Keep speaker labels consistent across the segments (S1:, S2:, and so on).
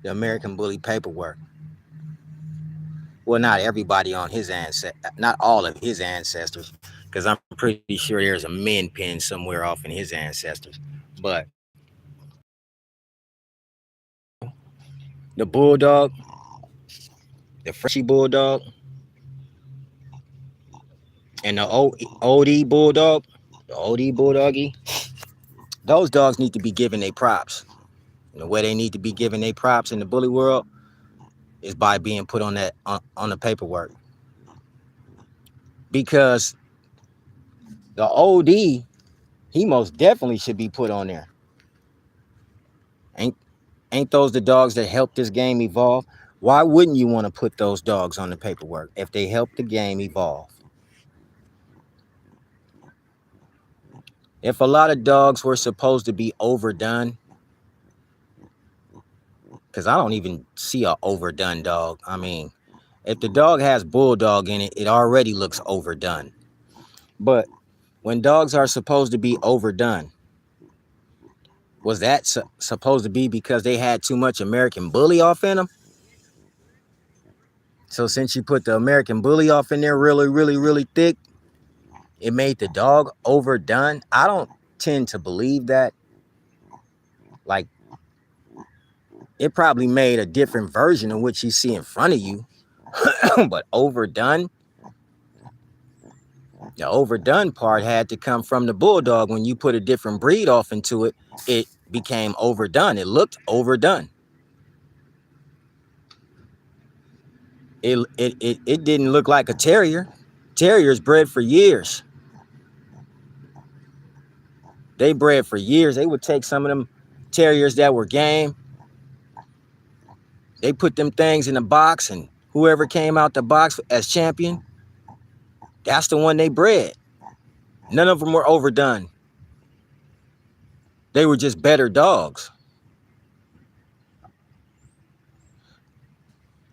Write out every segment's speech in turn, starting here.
S1: the American Bully paperwork. Well, not everybody on his not all of his ancestors, because I'm pretty sure there's a min pin somewhere off in his ancestors. But the Bulldog, the Frenchie Bulldog, and the OD Bulldog, the OD Bulldoggy, those dogs need to be given their props. And the way they need to be given their props in the bully world is by being put on that on the paperwork. Because the OD, he most definitely should be put on there. Ain't ain't those the dogs that helped this game evolve? Why wouldn't you want to put those dogs on the paperwork if they helped the game evolve? If a lot of dogs were supposed to be overdone, because I don't even see a overdone dog. I mean, if the dog has bulldog in it, it already looks overdone. But when dogs are supposed to be overdone, was that supposed to be because they had too much American Bully off in them? So since you put the American Bully off in there really, really, really thick, it made the dog overdone? I don't tend to believe that. Like, it probably made a different version of what you see in front of you. But overdone? The overdone part had to come from the bulldog. When you put a different breed off into it, it became overdone. It looked overdone. It didn't look like a terrier. Terriers bred for years. They bred for years. They would take some of them terriers that were game. They put them things in a box, and whoever came out the box as champion, that's the one they bred. None of them were overdone. They were just better dogs.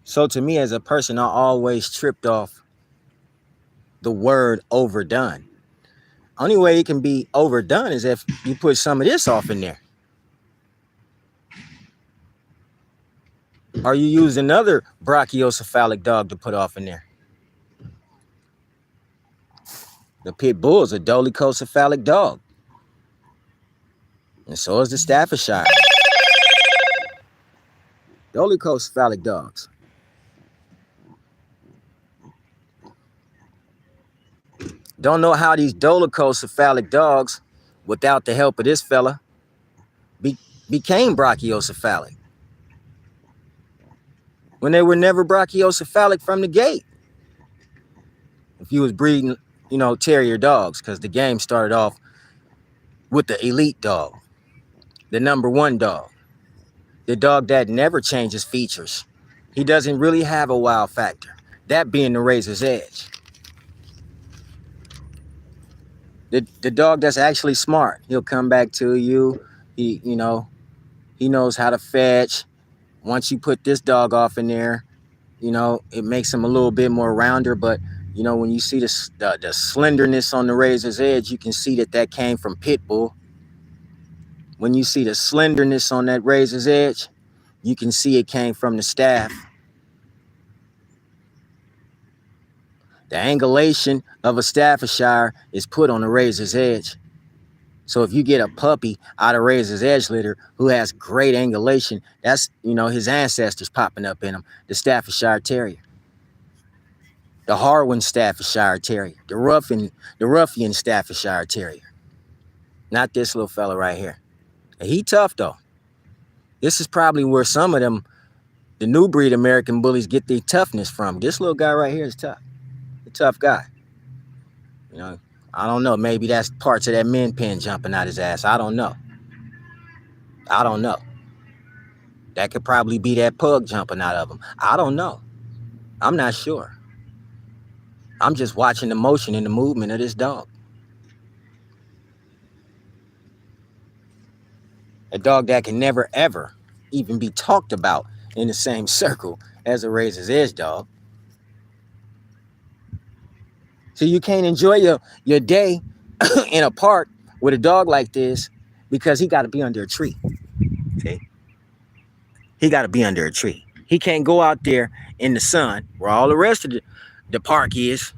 S1: So to me, as a person, I always tripped off the word overdone. Only way it can be overdone is if you put some of this off in there. Or you use another brachiocephalic dog to put off in there. The pit bull is a dolichocephalic dog. And so is the Staffordshire. Dolichocephalic dogs. Don't know how these dolichocephalic dogs, without the help of this fella, became brachiocephalic when they were never brachiocephalic from the gate. If you was breeding, terrier dogs, because the game started off with the elite dog, the number one dog, the dog that never changes features. He doesn't really have a wow factor, that being the razor's edge. The dog that's actually smart, he'll come back to you. He knows how to fetch. Once you put this dog off in there, it makes him a little bit more rounder. But when you see the slenderness on the razor's edge, you can see that came from pit bull. When you see the slenderness on that razor's edge, you can see it came from the staff. The angulation of a Staffordshire is put on the razor's edge. So if you get a puppy out of razor's edge litter who has great angulation, that's, his ancestors popping up in him. The Staffordshire Terrier, the Harwin Staffordshire Terrier, the ruffian Staffordshire Terrier. Not this little fella right here. He tough though. This is probably where some of them, the new breed American Bullies, get their toughness from. This little guy right here is tough. A tough guy. I don't know. Maybe that's parts of that min pin jumping out his ass. I don't know. That could probably be that pug jumping out of him. I don't know. I'm not sure. I'm just watching the motion and the movement of this dog. A dog that can never, ever even be talked about in the same circle as a razor's edge dog. So you can't enjoy your day in a park with a dog like this because he got to be under a tree. See? He got to be under a tree. He can't go out there in the sun where all the rest of the park is.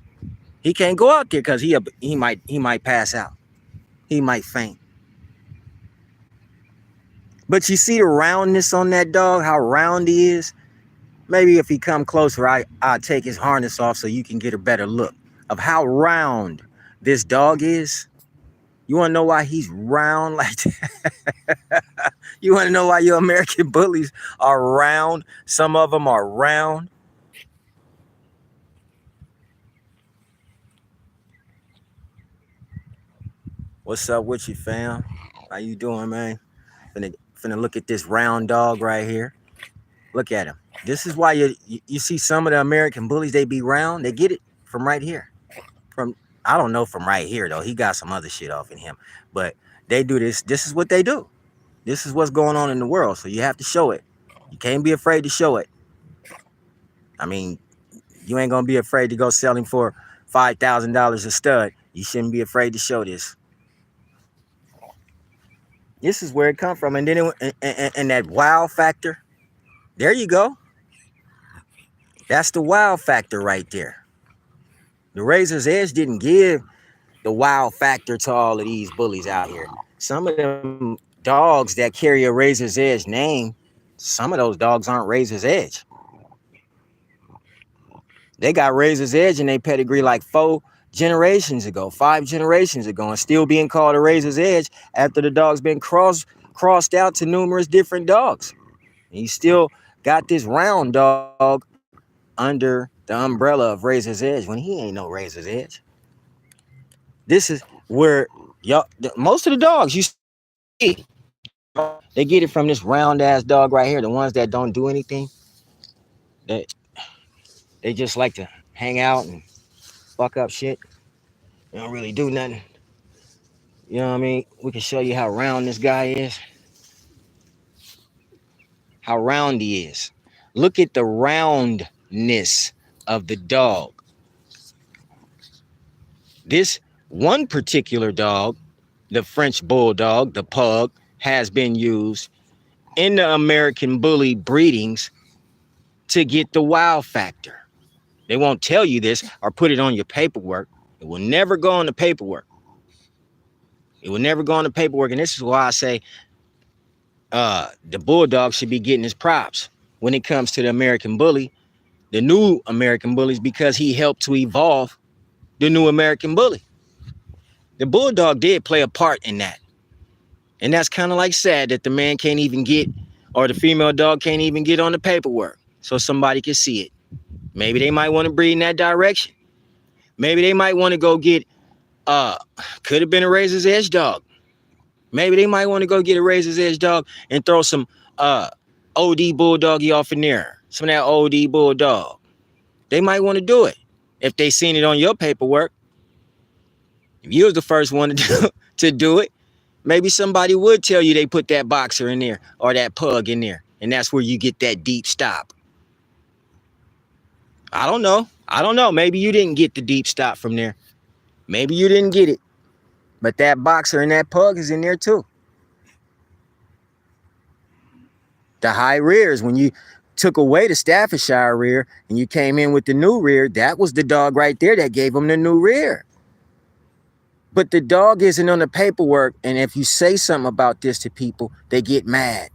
S1: He can't go out there because he might pass out. He might faint. But you see the roundness on that dog, how round he is. Maybe if he come closer, I'll take his harness off so you can get a better look of how round this dog is. You want to know why he's round like that? You want to know why your American bullies are round? Some of them are round. What's up with you, fam? How you doing, man? Finna look at this round dog right here. Look at him. This is why you see some of the American bullies, they be round. They get it from right here. From I don't know from right here though. He got some other shit off in him. But they do this. This is what they do. This is what's going on in the world. So you have to show it. You can't be afraid to show it. I mean, you ain't gonna be afraid to go sell him for $5,000 a stud. You shouldn't be afraid to show this. This is where it come from. And then and that wow factor. There you go. That's the wow factor right there. The Razor's Edge didn't give the wow factor to all of these bullies out here. Some of them dogs that carry a Razor's Edge name, some of those dogs aren't Razor's Edge. They got Razor's Edge in their pedigree like 4 generations ago, 5 generations ago, and still being called a Razor's Edge after the dog's been crossed out to numerous different dogs. And you still got this round dog under the umbrella of Razor's Edge when he ain't no Razor's Edge. This is where most of the dogs you see, they get it from this round ass dog right here. The ones that don't do anything, they just like to hang out and fuck up shit. They don't really do nothing. You know what I mean? We can show you how round this guy is. How round he is. Look at the roundness of the dog. This one particular dog, the French Bulldog, the pug, has been used in the American Bully breedings to get the wow factor. They won't tell you this or put it on your paperwork. It will never go on the paperwork. It will never go on the paperwork. And this is why I say the Bulldog should be getting his props when it comes to the American Bully, the new American Bullies, because he helped to evolve the new American Bully. The Bulldog did play a part in that. And that's kind of like sad that the man can't even get, or the female dog can't even get on the paperwork so somebody can see it. Maybe they might want to breed in that direction. Maybe they might want to go get, could have been a Razor's Edge dog. Maybe they might want to go get a Razor's Edge dog and throw some OD Bulldoggy off in there. Some of that OD Bulldog. They might want to do it if they seen it on your paperwork. If you was the first one to do it, maybe somebody would tell you they put that boxer in there or that pug in there. And that's where you get that deep stop. I don't know. Maybe you didn't get the deep stop from there. Maybe you didn't get it. But that boxer and that pug is in there too. The high rears, when you took away the Staffordshire rear and you came in with the new rear, that was the dog right there that gave him the new rear. But the dog isn't on the paperwork, and if you say something about this to people, they get mad.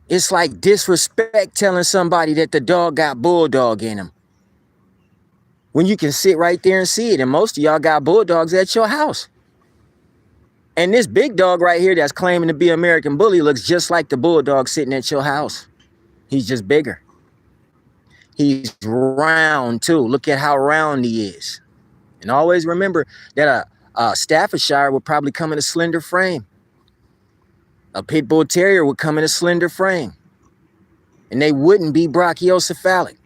S1: It's like disrespect telling somebody that the dog got Bulldog in him, when you can sit right there and see it, and most of y'all got Bulldogs at your house. And this big dog right here that's claiming to be American Bully looks just like the Bulldog sitting at your house. He's just bigger. He's round too. Look at how round he is. And always remember that a Staffordshire would probably come in a slender frame. A Pit Bull Terrier would come in a slender frame. And they wouldn't be brachiocephalic.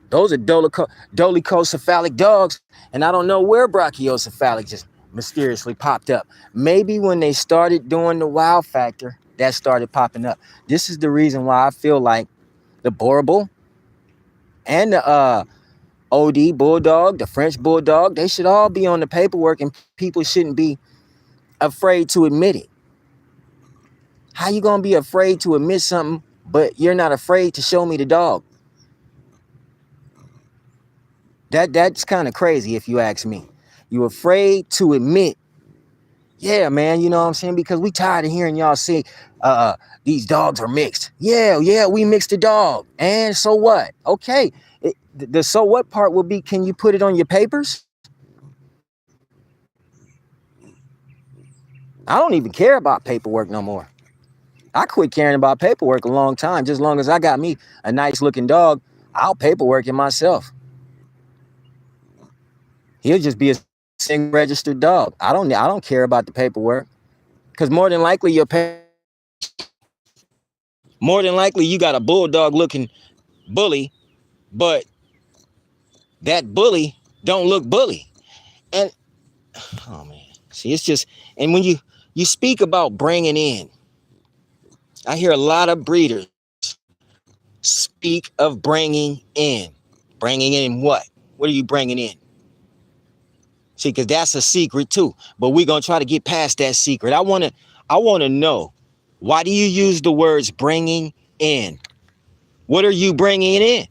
S1: Those are dolichocephalic dogs. And I don't know where brachiocephalic just mysteriously popped up. Maybe when they started doing the wow factor, that started popping up. This is the reason why I feel like the Boerboel and the OD Bulldog, the French Bulldog, they should all be on the paperwork, and people shouldn't be afraid to admit it. How you gonna be afraid to admit something, but you're not afraid to show me the dog? That's kind of crazy if you ask me. You afraid to admit, yeah, man, you know what I'm saying? Because we tired of hearing y'all say these dogs are mixed. Yeah, we mixed a dog. And so what? Okay. The so what part will be, can you put it on your papers? I don't even care about paperwork no more. I quit caring about paperwork a long time. Just as long as I got me a nice looking dog, I'll paperwork it myself. He'll just be a single registered dog. I don't care about the paperwork. Because more than likely you got a bulldog looking bully, but that bully don't look bully. And oh man, see, it's just, and when you speak about bringing in, I hear a lot of breeders speak of bringing in. Bringing in what? What are you bringing in? See, because that's a secret too. But we're gonna try to get past that secret. I wanna know, why do you use the words bringing in? What are you bringing in?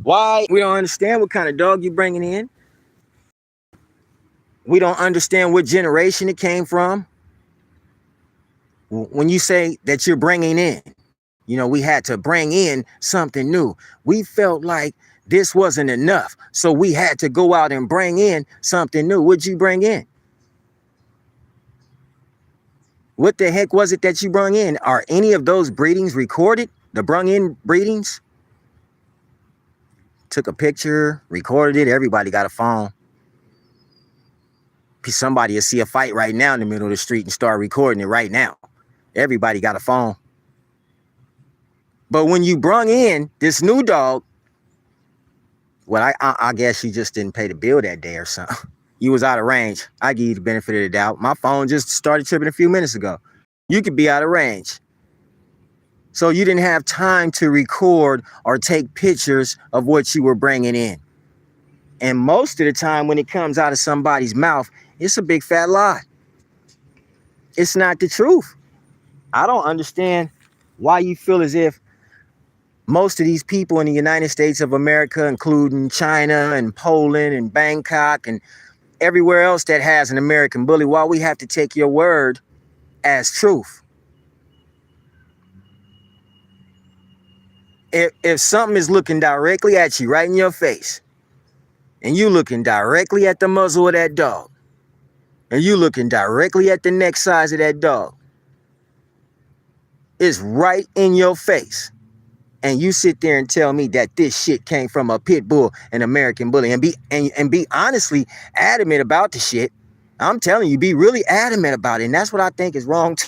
S1: Why? We don't understand what kind of dog you're bringing in. We don't understand what generation it came from. When you say that you're bringing in, we had to bring in something new. We felt like this wasn't enough. So we had to go out and bring in something new. What'd you bring in? What the heck was it that you brung in? Are any of those breedings recorded? The brung in breedings? Took a picture, recorded it. Everybody got a phone. Somebody will see a fight right now in the middle of the street and start recording it right now. Everybody got a phone. But when you brung in this new dog, well, I guess you just didn't pay the bill that day or something. You was out of range. I give you the benefit of the doubt. My phone just started tripping a few minutes ago. You could be out of range. So you didn't have time to record or take pictures of what you were bringing in. And most of the time when it comes out of somebody's mouth, it's a big fat lie. It's not the truth. I don't understand why you feel as if most of these people in the United States of America, including China and Poland and Bangkok and everywhere else that has an American bully, why we have to take your word as truth. If something is looking directly at you, right in your face, and you looking directly at the muzzle of that dog, and you looking directly at the neck size of that dog, it's right in your face, and you sit there and tell me that this shit came from a pit bull, an American bully, and be honestly adamant about the shit. I'm telling you, be really adamant about it. And that's what I think is wrong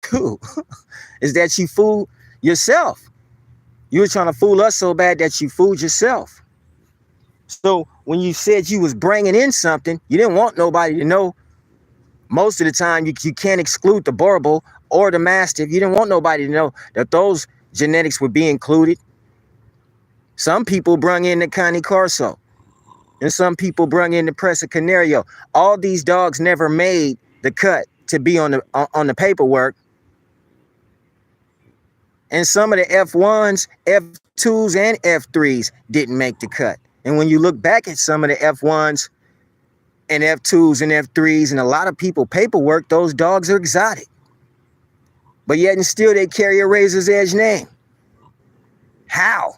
S1: too, is that you fool yourself. You were trying to fool us so bad that you fooled yourself. So when you said you was bringing in something, you didn't want nobody to know. Most of the time, you can't exclude the Boerboel or the Mastiff. You didn't want nobody to know that those genetics would be included. Some people brung in the Cane Corso, and some people brung in the Presa Canario. All these dogs never made the cut to be on the paperwork. And some of the F1s, F2s, and F3s didn't make the cut. And when you look back at some of the F1s and F2s and F3s and a lot of people paperwork, those dogs are exotic. But yet and still they carry a Razor's Edge name. How?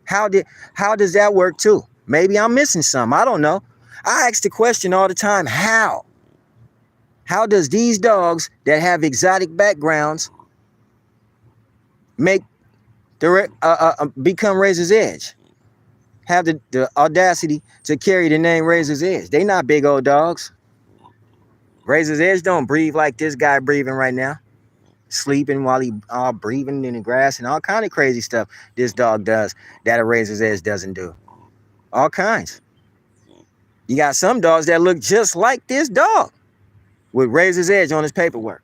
S1: How does that work too? Maybe I'm missing some. I don't know. I ask the question all the time, how? How does these dogs that have exotic backgrounds make become Razor's Edge? Have the audacity to carry the name Razor's Edge. They not big old dogs. Razor's Edge don't breathe like this guy breathing right now. Sleeping while he breathing in the grass and all kind of crazy stuff this dog does that a Razor's Edge doesn't do. All kinds. You got some dogs that look just like this dog with Razor's Edge on his paperwork.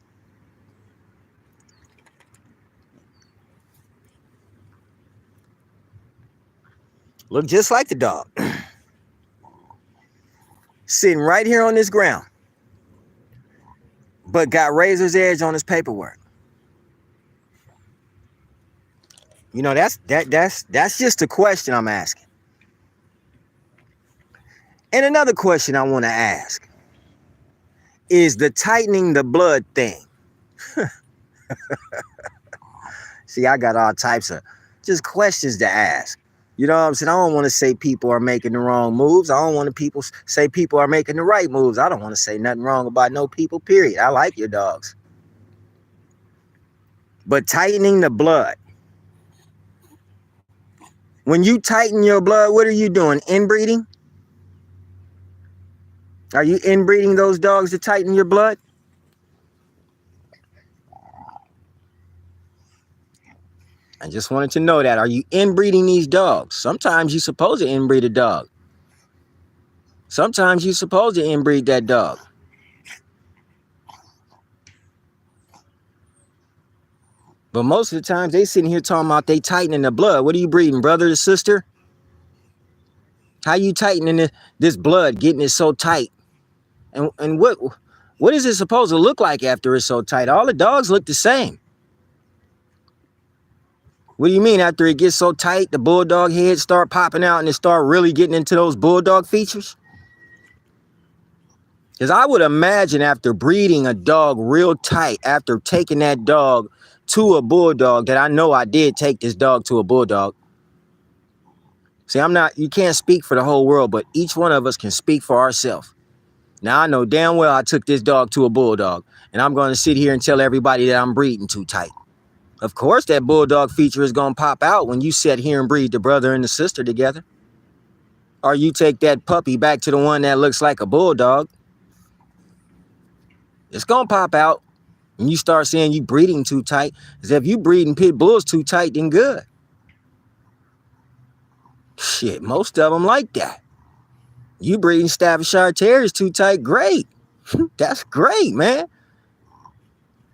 S1: Look just like the dog. Sitting right here on this ground. but got razor's edge on his paperwork? You know, that's just a question I'm asking. And another question I want to ask is the tightening the blood thing. See, I got all types of just questions to ask. You know what I'm saying? I don't want to say people are making the wrong moves. I don't want to people say people are making the right moves. I don't want to say nothing wrong about no people, period. I like your dogs. But tightening the blood. When you tighten your blood, what are you doing? Inbreeding? Are you inbreeding those dogs to tighten your blood? I just wanted to know that. Are you inbreeding these dogs? Sometimes you're supposed to inbreed a dog. Sometimes you're supposed to inbreed that dog. But most of the times they sitting here talking about they tightening the blood. What are you breeding, brother or sister? How you tightening this blood, getting it so tight? And what is it supposed to look like after it's so tight? All the dogs look the same. What do you mean after it gets so tight, the bulldog heads start popping out and it start really getting into those bulldog features? Because I would imagine after breeding a dog real tight, after taking that dog to a bulldog, that I know I did take this dog to a bulldog. See, you can't speak for the whole world, but each one of us can speak for ourselves. Now, I know damn well I took this dog to a bulldog, and I'm going to sit here and tell everybody that I'm breeding too tight. Of course, that bulldog feature is going to pop out when you sit here and breed the brother and the sister together. Or you take that puppy back to the one that looks like a bulldog. It's going to pop out when you start saying you breeding too tight. Because if you breeding pit bulls too tight, then good. Shit, most of them like that. You breeding Staffordshire Terriers too tight, great. That's great, man.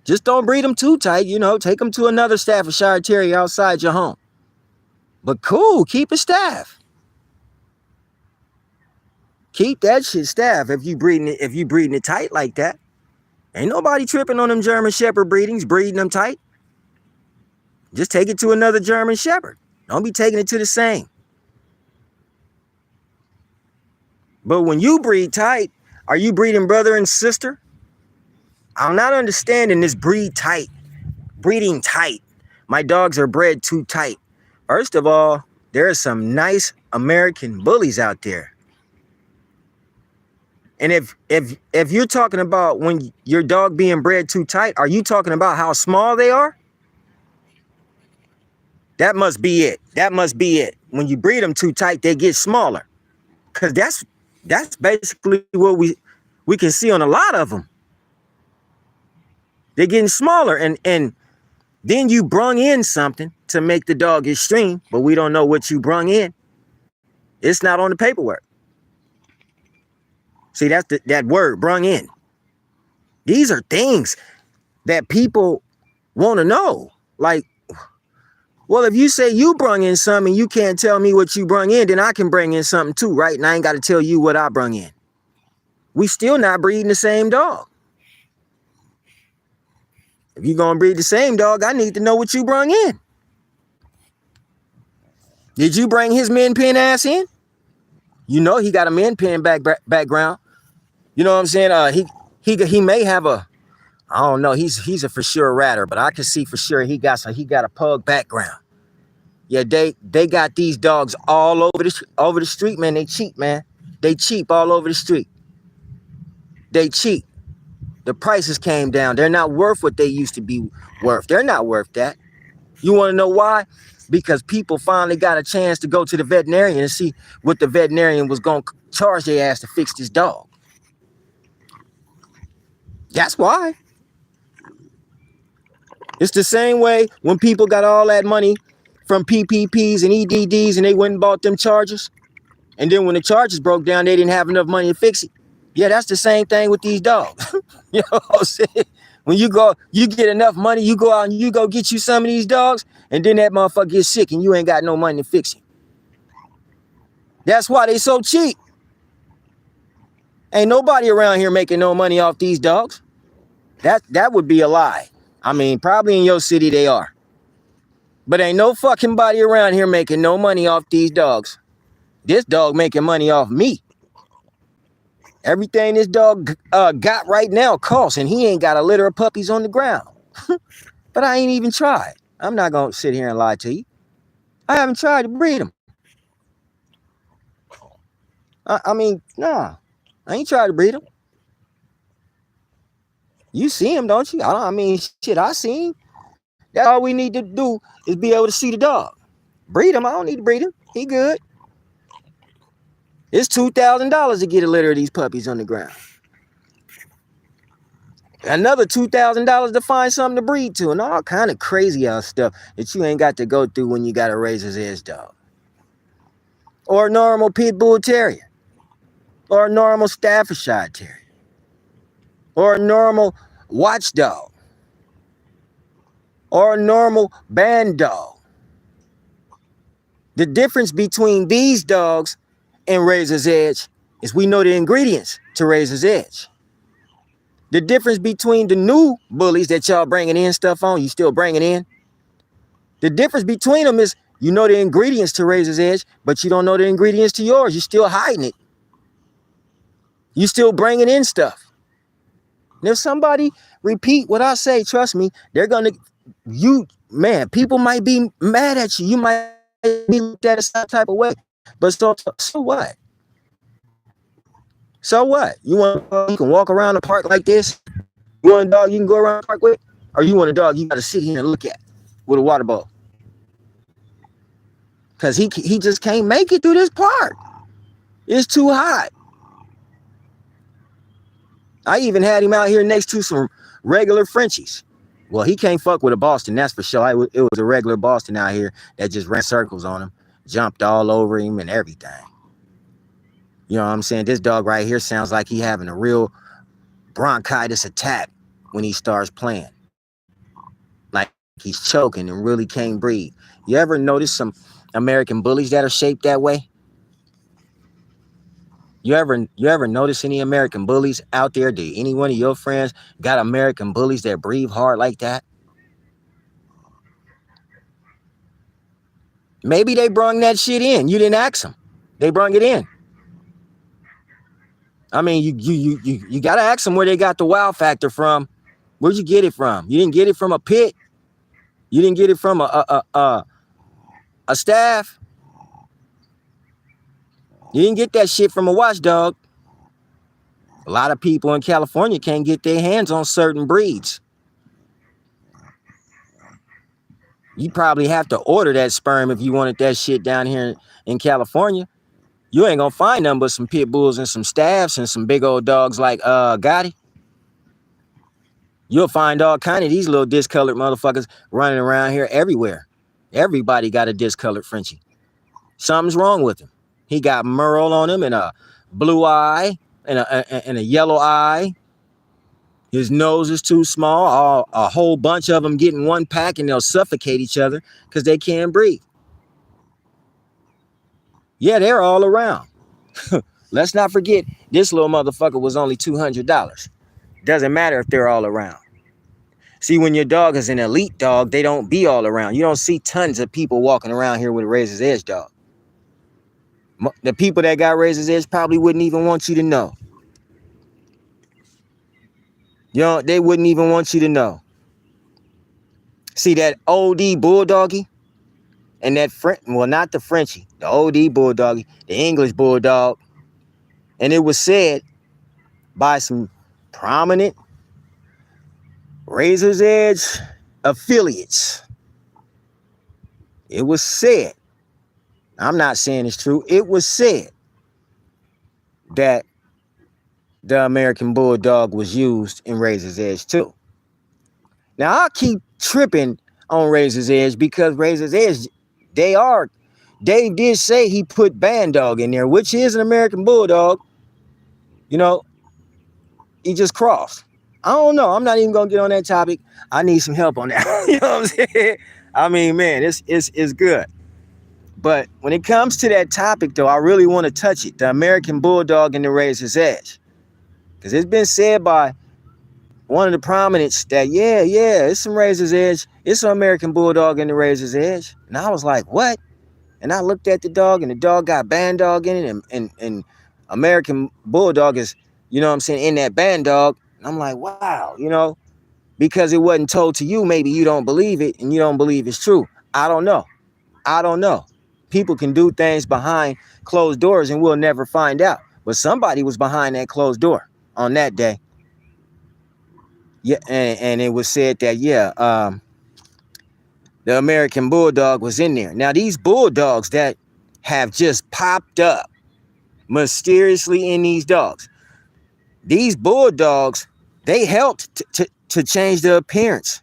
S1: Just don't breed them too tight, you know. Take them to another Staffordshire Terrier outside your home. But cool, keep a staff. Keep that shit staff if you breeding it tight like that. Ain't nobody tripping on them German Shepherd breedings, breeding them tight. Just take it to another German Shepherd. Don't be taking it to the same. But when you breed tight, are you breeding brother and sister? I'm not understanding this breeding tight. My dogs are bred too tight. First of all, there are some nice American bullies out there. And if you're talking about when your dog being bred too tight, are you talking about how small they are? That must be it. That must be it. When you breed them too tight, they get smaller. Because that's basically what we can see on a lot of them. They're getting smaller, and then you brung in something to make the dog extreme, but we don't know what you brung in. It's not on the paperwork. See, that's that word, brung in. These are things that people want to know. Like, well, if you say you brung in something and you can't tell me what you brung in, then I can bring in something too, right? And I ain't got to tell you what I brung in. We still not breeding the same dog. If you're going to breed the same dog, I need to know what you brung in. Did you bring his min pin ass in? You know he got a min pin background. You know what I'm saying? He may have I don't know. He's a for sure ratter, but I can see for sure he got a pug background. Yeah, they got these dogs all over the street, man. They cheap, man. They cheap all over the street. They cheap. The prices came down. They're not worth what they used to be worth. They're not worth that. You want to know why? Because people finally got a chance to go to the veterinarian and see what the veterinarian was going to charge their ass to fix this dog. That's why. It's the same way when people got all that money from PPPs and EDDs and they went and bought them chargers. And then when the chargers broke down, they didn't have enough money to fix it. Yeah, that's the same thing with these dogs. You know what I'm saying? When you get enough money, you go out and you go get you some of these dogs, and then that motherfucker gets sick and you ain't got no money to fix it. That's why they so cheap. Ain't nobody around here making no money off these dogs. That would be a lie. I mean, probably in your city they are. But ain't no fucking body around here making no money off these dogs. This dog making money off me. Everything this dog got right now costs, and he ain't got a litter of puppies on the ground. But I ain't even tried. I'm not going to sit here and lie to you. I haven't tried to breed them. I mean, nah. I ain't tried to breed them. You see him, don't you? I mean, shit, I see him. That's all we need to do is be able to see the dog. Breed him. I don't need to breed him. He good. It's $2,000 to get a litter of these puppies on the ground. Another $2,000 to find something to breed to, and all kind of crazy ass stuff that you ain't got to go through when you got a Razor's Edge dog. Or a normal Pit Bull Terrier. Or a normal Staffordshire Terrier. Or a normal Watchdog. Or a normal Band Dog. The difference between these dogs and Razor's Edge is we know the ingredients to Razor's Edge. The difference between the new bullies that y'all bringing in stuff on, you still bringing in. The difference between them is you know the ingredients to Razor's Edge, but you don't know the ingredients to yours. You're still hiding it. You still bringing in stuff. And if somebody repeat what I say, trust me, they're going to, people might be mad at you. You might be looked at some type of way. But so what? So what? You want a dog you can walk around the park like this? You want a dog you can go around the park with? Or you want a dog you got to sit here and look at with a water bowl? Because he just can't make it through this park. It's too hot. I even had him out here next to some regular Frenchies. Well, he can't fuck with a Boston, that's for sure. It was a regular Boston out here that just ran circles on him, jumped all over him and everything. You know what I'm saying? This dog right here sounds like he having a real bronchitis attack when he starts playing. Like he's choking and really can't breathe. You ever notice some American bullies that are shaped that way? You ever notice any American bullies out there? Do any one of your friends got American bullies that breathe hard like that? Maybe they brung that shit in. You didn't ask them. They brung it in. I mean, you gotta ask them where they got the wow factor from. Where'd you get it from? You didn't get it from a pit. You didn't get it from a staff. You didn't get that shit from a watchdog. A lot of people in California can't get their hands on certain breeds. You probably have to order that sperm if you wanted that shit down here in California. You ain't gonna find nothing but some pit bulls and some staffs and some big old dogs like Gotti. You'll find all kind of these little discolored motherfuckers running around here everywhere. Everybody got a discolored Frenchie. Something's wrong with him. He got Merle on him and a blue eye and a yellow eye. His nose is too small. A whole bunch of them get in one pack and they'll suffocate each other because they can't breathe. Yeah, they're all around. Let's not forget, this little motherfucker was only $200. Doesn't matter if they're all around. See, when your dog is an elite dog, they don't be all around. You don't see tons of people walking around here with a Razor's Edge dog. The people that got Razor's Edge probably wouldn't even want you to know. You know, they wouldn't even want you to know. See that OD Bulldoggy and that not the Frenchie, the OD Bulldoggy, the English Bulldog. And it was said by some prominent Razor's Edge affiliates. It was said, I'm not saying it's true, it was said that the American Bulldog was used in Razor's Edge too. Now, I keep tripping on Razor's Edge because Razor's Edge, Dave did say he put Band Dog in there, which is an American Bulldog. You know, he just crossed. I don't know. I'm not even going to get on that topic. I need some help on that. You know what I'm saying? I mean, man, it's good. But when it comes to that topic, though, I really want to touch it. The American Bulldog and the Razor's Edge. Because it's been said by one of the prominents that, yeah, it's some Razor's Edge. It's some American Bulldog in the Razor's Edge. And I was like, what? And I looked at the dog, and the dog got band dog in it, and American Bulldog is, you know what I'm saying, in that band dog. And I'm like, wow, because it wasn't told to you, maybe you don't believe it, and you don't believe it's true. I don't know. I don't know. People can do things behind closed doors, and we'll never find out. But somebody was behind that closed door on that day. Yeah, and it was said that, the American Bulldog was in there. Now, these Bulldogs that have just popped up mysteriously in these dogs, these Bulldogs, they helped to change the appearance.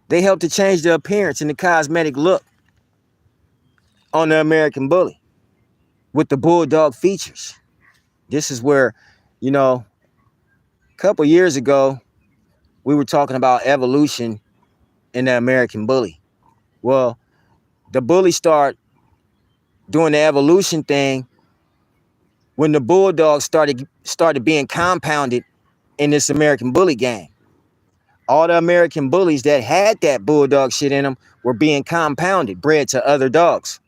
S1: They helped to change the appearance and the cosmetic look on the American Bully with the Bulldog features. This is where, a couple years ago, we were talking about evolution in the American Bully. Well, the Bully started doing the evolution thing when the Bulldogs started being compounded in this American Bully game. All the American Bullies that had that Bulldog shit in them were being compounded, bred to other dogs.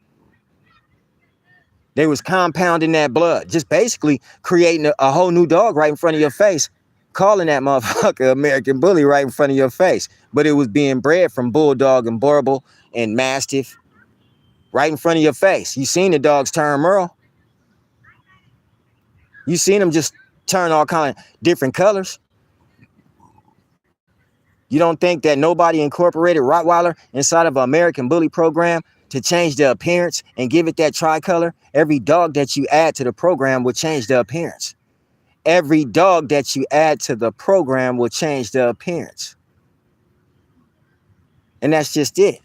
S1: They was compounding that blood, just basically creating a whole new dog right in front of your face, calling that motherfucker American Bully right in front of your face. But it was being bred from Bulldog and Borbal and Mastiff right in front of your face. You seen the dogs turn Merle. You seen them just turn all kind of different colors. You don't think that nobody incorporated Rottweiler inside of an American Bully program to change the appearance and give it that tricolor? Every dog that you add to the program will change the appearance. Every dog that you add to the program will change the appearance. And that's just it.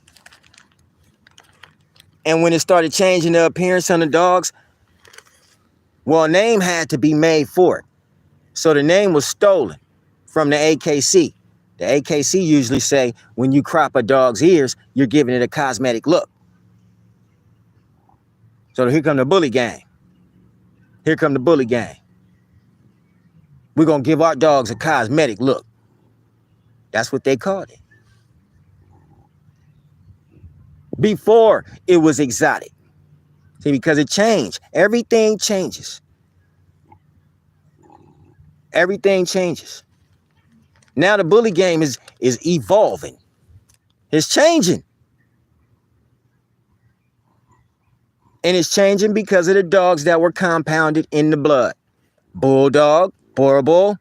S1: And when it started changing the appearance on the dogs, well, a name had to be made for it. So the name was stolen from the AKC. The AKC usually say when you crop a dog's ears, you're giving it a cosmetic look. So here come the Bully gang. Here come the Bully gang. We're going to give our dogs a cosmetic look. That's what they called it. Before it was exotic. See, because it changed. Everything changes. Everything changes. Now the Bully game is evolving. It's changing. And it's changing because of the dogs that were compounded in the blood. Bulldog, Borbal,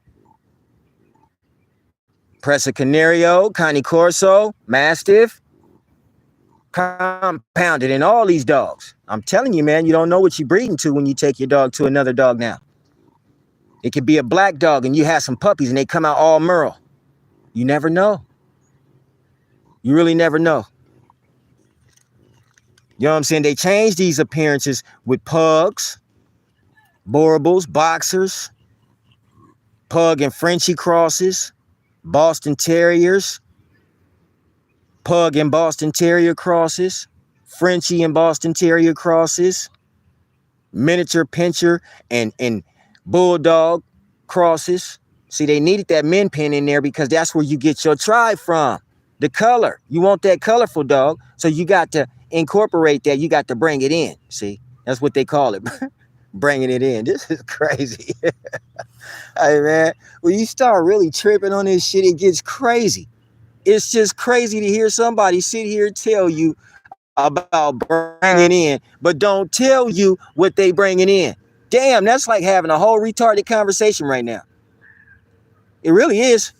S1: Presa Canario, Cane Corso, Mastiff, compounded in all these dogs. I'm telling you, man, you don't know what you're breeding to when you take your dog to another dog now. It could be a black dog and you have some puppies and they come out all Merle. You never know. You really never know. You know what I'm saying? They changed these appearances with pugs, Borbals, boxers, pug and Frenchie crosses, Boston Terriers, pug and Boston Terrier crosses, Frenchie and Boston Terrier crosses, miniature pincher and Bulldog crosses. See, they needed that min pin in there because that's where you get your tribe from. The color. You want that colorful dog, so you got to incorporate that. You got to bring it in. See, that's what they call it. Bringing it in. This is crazy. Hey, man, when you start really tripping on this shit, it gets crazy. It's just crazy to hear somebody sit here and tell you about bringing in, but don't tell you what they bringing in. Damn, that's like having a whole retarded conversation right now. It really is.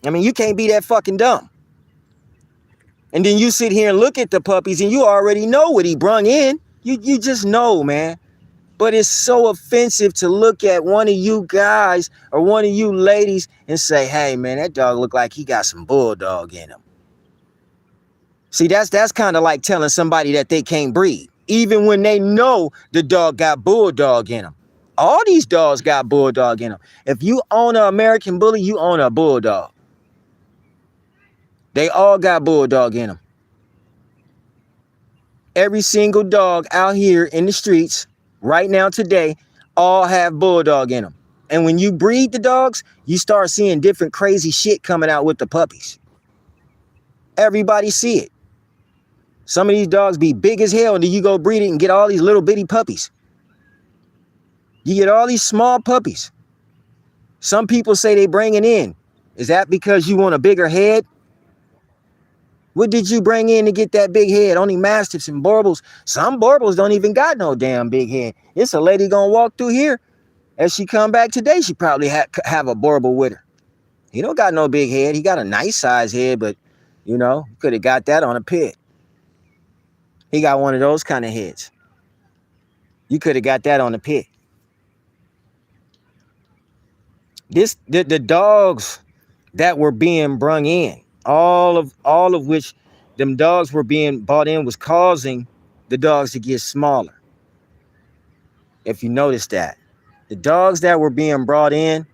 S1: I mean, you can't be that fucking dumb. And then you sit here and look at the puppies and you already know what he brung in. You just know, man. But it's so offensive to look at one of you guys or one of you ladies and say, hey, man, that dog look like he got some Bulldog in him. See, that's kind of like telling somebody that they can't breed, even when they know the dog got Bulldog in him. All these dogs got Bulldog in them. If you own an American Bully, you own a Bulldog. They all got Bulldog in them. Every single dog out here in the streets right now today all have Bulldog in them. And when you breed the dogs, you start seeing different crazy shit coming out with the puppies. Everybody see it. Some of these dogs be big as hell, and then you go breed it and get all these little bitty puppies. You get all these small puppies. Some people say they bring it in. Is that because you want a bigger head? What did you bring in to get that big head? Only Mastiffs and Borbals. Some Borbals don't even got no damn big head. It's a lady gonna walk through here. As she come back today, she probably have a Borbal with her. He don't got no big head. He got a nice size head, but, you know, could have got that on a pit. He got one of those kind of heads. You could have got that on the pit. The dogs that were being brung in, all of which them dogs were being bought in, was causing the dogs to get smaller. If you notice that, the dogs that were being brought in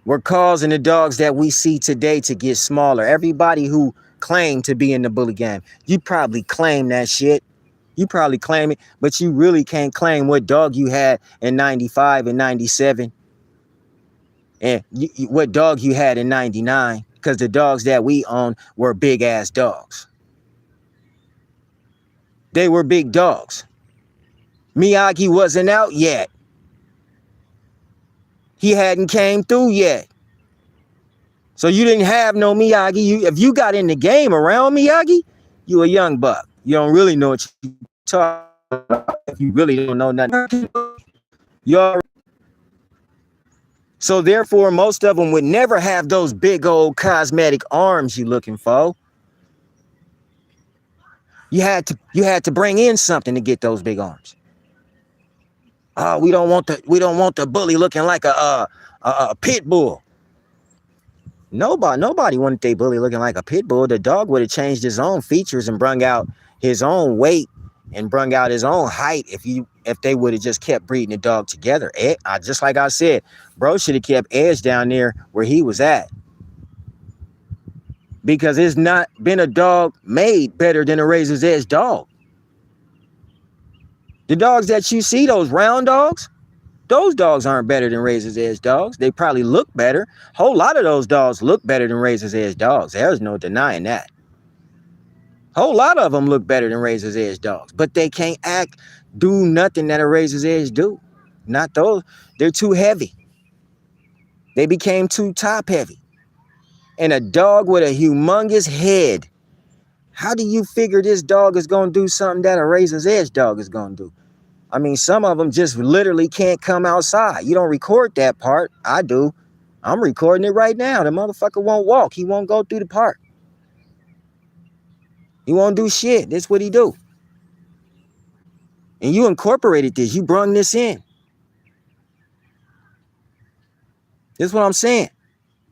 S1: were causing the dogs that we see today to get smaller. Everybody who claimed to be in the bully game, you probably claim that shit. You probably claim it, but you really can't claim what dog you had in 95 and 97 and what dog you had in 99, because the dogs that we own were big ass dogs. They were big dogs. Miyagi wasn't out yet. He hadn't came through yet. So you didn't have no Miyagi. If you got in the game around Miyagi, you a young buck. You don't really know what you're talking about. If you really don't know nothing. So therefore, most of them would never have those big old cosmetic arms you looking for. You had to bring in something to get those big arms. Oh, we don't want the bully looking like a pit bull. Nobody wanted their bully looking like a pit bull. The dog would have changed his own features and brung out his own weight and brung out his own height if they would have just kept breeding the dog together. Just like I said, bro should have kept Edge down there where he was at. Because it's not been a dog made better than a Razor's Edge dog. The dogs that you see, those round dogs, those dogs aren't better than Razor's Edge dogs. They probably look better. A whole lot of those dogs look better than Razor's Edge dogs. There's no denying that. A whole lot of them look better than Razor's Edge dogs. But they can't do nothing that a Razor's Edge do. Not those. They're too heavy. They became too top heavy. And a dog with a humongous head. How do you figure this dog is going to do something that a Razor's Edge dog is going to do? I mean, some of them just literally can't come outside. You don't record that part. I do. I'm recording it right now. The motherfucker won't walk. He won't go through the park. He won't do shit. That's what he do. And you incorporated this. You brung this in. That's what I'm saying.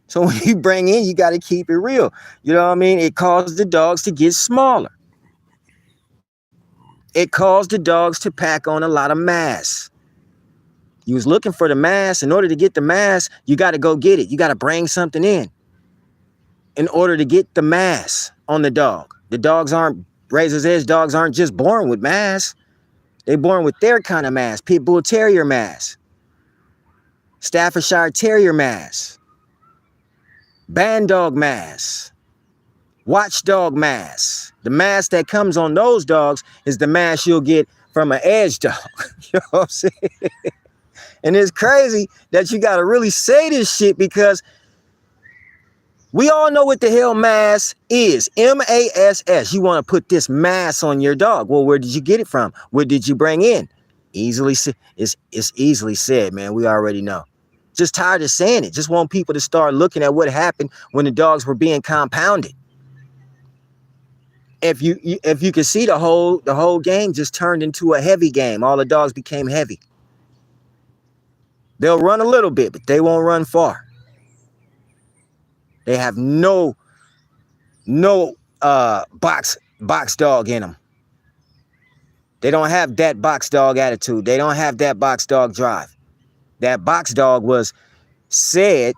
S1: So when you bring in, you got to keep it real. You know what I mean? It caused the dogs to get smaller. It caused the dogs to pack on a lot of mass. You was looking for the mass. In order to get the mass, you got to go get it. You got to bring something in order to get the mass on the dog. The dogs aren't, Razor's Edge dogs aren't just born with mass. They're born with their kind of mass. Pit Bull Terrier mass. Staffordshire Terrier mass. Band dog mass, watchdog mass. The mass that comes on those dogs is the mass you'll get from an edge dog. You know what I'm saying? And it's crazy that you got to really say this shit, because we all know what the hell mass is. M-A-S-S. You want to put this mass on your dog. Well, where did you get it from? What did you bring in? It's easily said, man. We already know. Just tired of saying it. Just want people to start looking at what happened when the dogs were being compounded. If you can see, the whole game just turned into a heavy game. All the dogs became heavy. They'll run a little bit, but they won't run far. They have no box dog in them. They don't have that box dog attitude. They don't have that box dog drive. That box dog was said,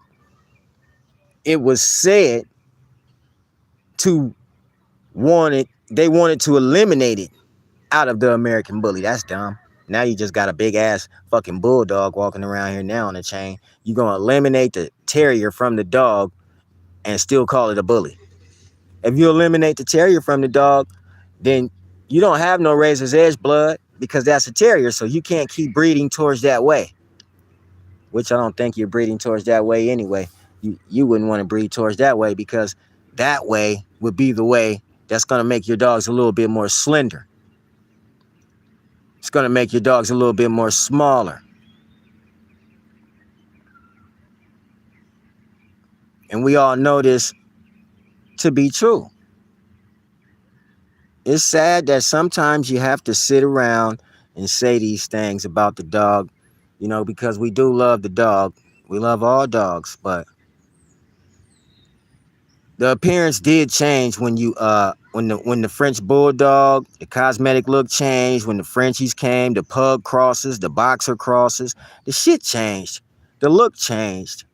S1: it was said to they wanted to eliminate it out of the American bully. That's dumb. Now you just got a big ass fucking bulldog walking around here now on the chain. You're gonna eliminate the terrier from the dog and still call it a bully. If you eliminate the terrier from the dog, then you don't have no razor's edge blood because that's a terrier, so you can't keep breeding towards that way. Which I don't think you're breeding towards that way anyway. You wouldn't want to breed towards that way because that way would be the way that's going to make your dogs a little bit more slender. It's going to make your dogs a little bit more smaller. And we all know this to be true. It's sad that sometimes you have to sit around and say these things about the dog, you know, because we do love the dog. We love all dogs, but the appearance did change when you when the French Bulldog, the cosmetic look changed, when the Frenchies came, the pug crosses, the boxer crosses, the shit changed. The look changed.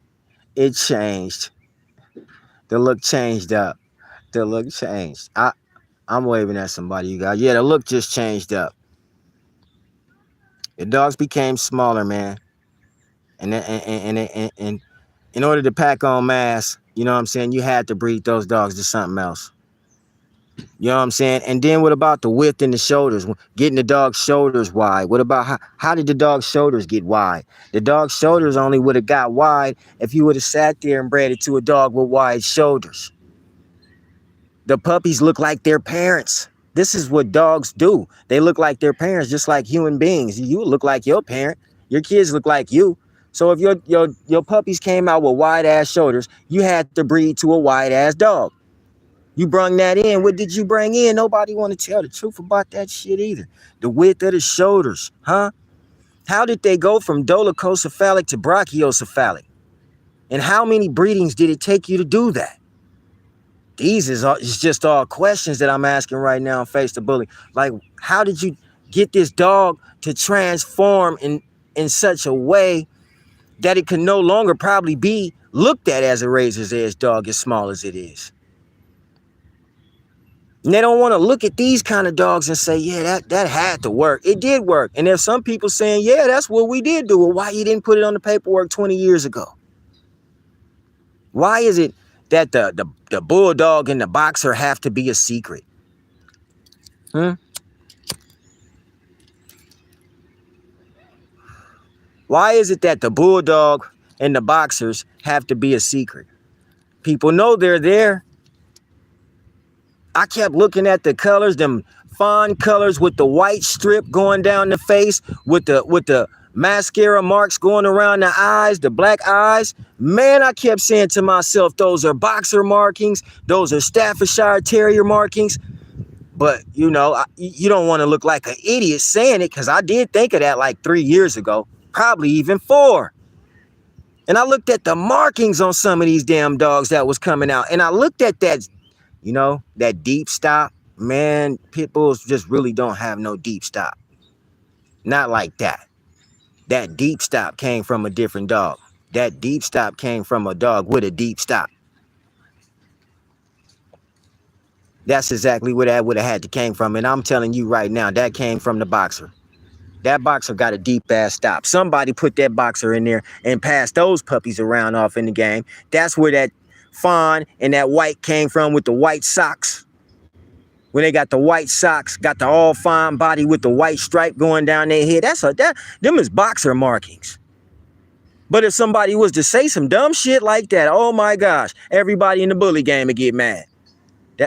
S1: It changed. The look changed up. The look changed. I'm waving at somebody, you guys. Yeah, the look just changed up. The dogs became smaller, man. And in order to pack on mass, you know what I'm saying, you had to breed those dogs to something else. You know what I'm saying? And then what about the width in the shoulders? Getting the dog's shoulders wide. What about how did the dog's shoulders get wide? The dog's shoulders only would have got wide if you would have sat there and bred it to a dog with wide shoulders. The puppies look like their parents. This is what dogs do. They look like their parents, just like human beings. You look like your parent. Your kids look like you. So if your puppies came out with wide ass shoulders, you had to breed to a wide ass dog. You brung that in. What did you bring in? Nobody want to tell the truth about that shit either. The width of the shoulders, huh? How did they go from dolichocephalic to brachiocephalic? And how many breedings did it take you to do that? These is just all questions that I'm asking right now on Face the Bully. Like, how did you get this dog to transform in such a way that it can no longer probably be looked at as a razor's edge dog as small as it is? And they don't want to look at these kind of dogs and say, yeah, that had to work. It did work. And there's some people saying, yeah, that's what we did do. Well, why you didn't put it on the paperwork 20 years ago? Why is it that the bulldog and the boxer have to be a secret? Why is it that the bulldog and the boxers have to be a secret? People know they're there. I kept looking at the colors, them fawn colors with the white strip going down the face, with the mascara marks going around the eyes, the black eyes. Man, I kept saying to myself, those are boxer markings. Those are Staffordshire Terrier markings. But, you know, you don't want to look like an idiot saying it, because I did think of that like 3 years ago, probably even 4. And I looked at the markings on some of these damn dogs that was coming out. And I looked at that, you know, that deep stop. Man, pit bulls just really don't have no deep stop. Not like that. That deep stop came from a different dog. That deep stop came from a dog with a deep stop. That's exactly where that would have had to came from. And I'm telling you right now, that came from the boxer. That boxer got a deep ass stop. Somebody put that boxer in there and passed those puppies around off in the game. That's where that fawn and that white came from, with the white socks. When they got the white socks, got the all fawn body with the white stripe going down their head. Them is boxer markings. But if somebody was to say some dumb shit like that, oh my gosh, everybody in the bully game would get mad.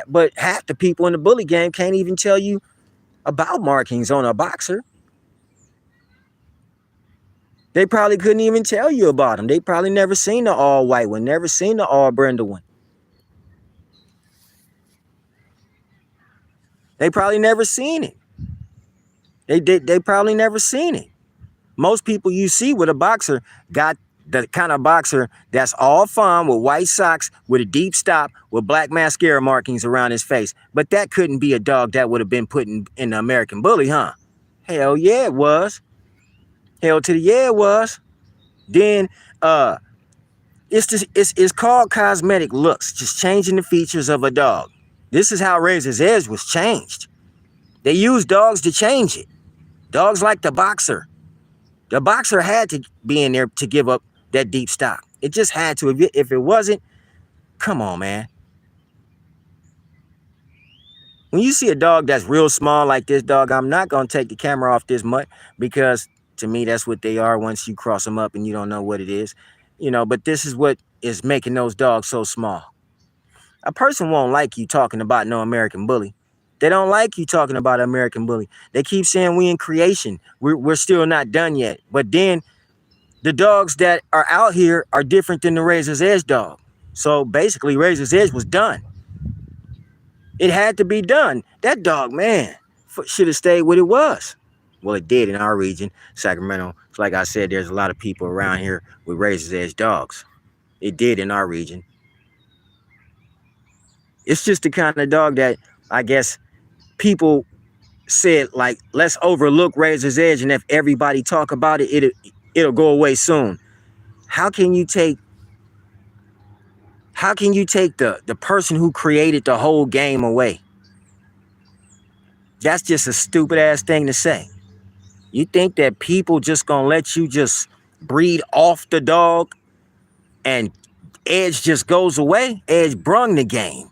S1: But half the people in the bully game can't even tell you about markings on a boxer. They probably couldn't even tell you about them. They probably never seen the all white one, never seen the all Brenda one. They probably never seen it. They probably never seen it. Most people you see with a boxer got the kind of boxer that's all fawn with white socks, with a deep stop, with black mascara markings around his face. But that couldn't be a dog that would have been put in the American Bully, huh? Hell yeah, it was. Hell to the yeah, it was. Then it's called cosmetic looks, just changing the features of a dog. This is how Razor's Edge was changed. They used dogs to change it. Dogs like the boxer. The boxer had to be in there to give up that deep stop. It just had to. If it wasn't, come on, man. When you see a dog that's real small like this dog, I'm not going to take the camera off this mutt because to me, that's what they are once you cross them up and you don't know what it is. But this is what is making those dogs so small. A person won't like you talking about no American Bully. They don't like you talking about American Bully. They keep saying we in creation. We're still not done yet. But then the dogs that are out here are different than the Razor's Edge dog. So basically, Razor's Edge was done. It had to be done. That dog, man, should have stayed what it was. Well, it did in our region, Sacramento. So like I said, there's a lot of people around here with Razor's Edge dogs. It did in our region. It's just the kind of dog that I guess people said, like, let's overlook Razor's Edge, and if everybody talk about it, it'll go away soon. How can you take the person who created the whole game away? That's just a stupid ass thing to say. You think that people just gonna let you just breed off the dog and Edge just goes away? Edge brung the game.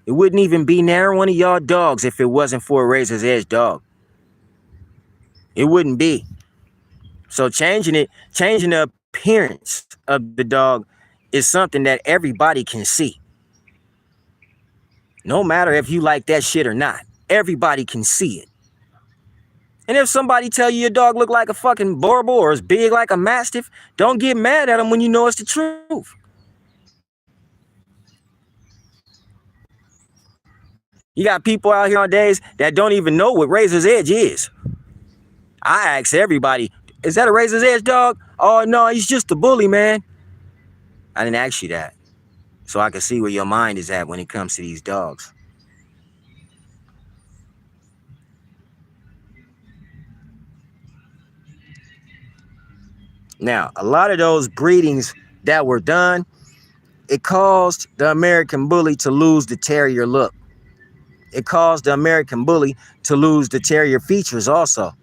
S1: It wouldn't even be near one of y'all dogs if it wasn't for a Razor's Edge dog. It wouldn't be. So changing the appearance of the dog is something that everybody can see. No matter if you like that shit or not, everybody can see it. And if somebody tell you your dog look like a fucking Borbal or is big like a Mastiff, don't get mad at them when you know it's the truth. You got people out here nowadays that don't even know what Razor's Edge is. I ask everybody, is that a Razor's Edge dog? Oh, no, he's just a bully, man. I didn't ask you that. So I can see where your mind is at when it comes to these dogs. Now, a lot of those breedings that were done, it caused the American Bully to lose the terrier look. It caused the American Bully to lose the terrier features also.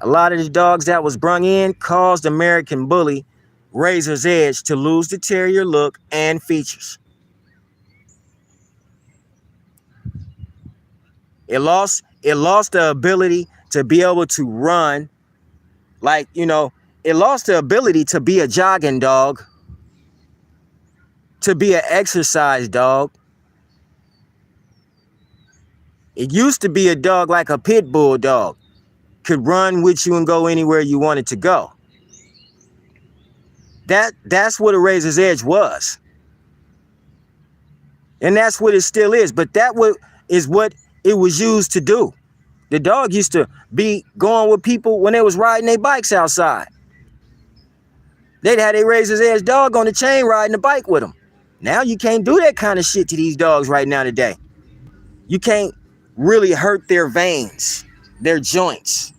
S1: A lot of the dogs that was brung in caused American Bully, Razor's Edge, to lose the terrier look and features. It lost the ability to be able to run. Like, it lost the ability to be a jogging dog, to be an exercise dog. It used to be a dog like a pit bull dog, could run with you and go anywhere you wanted to go. That's what a Razor's Edge was. And that's what it still is. But that is what it was used to do. The dog used to be going with people when they was riding their bikes outside. They'd have a Razor's Edge dog on the chain riding the bike with them. Now you can't do that kind of shit to these dogs right now today. You can't really hurt their veins, their joints.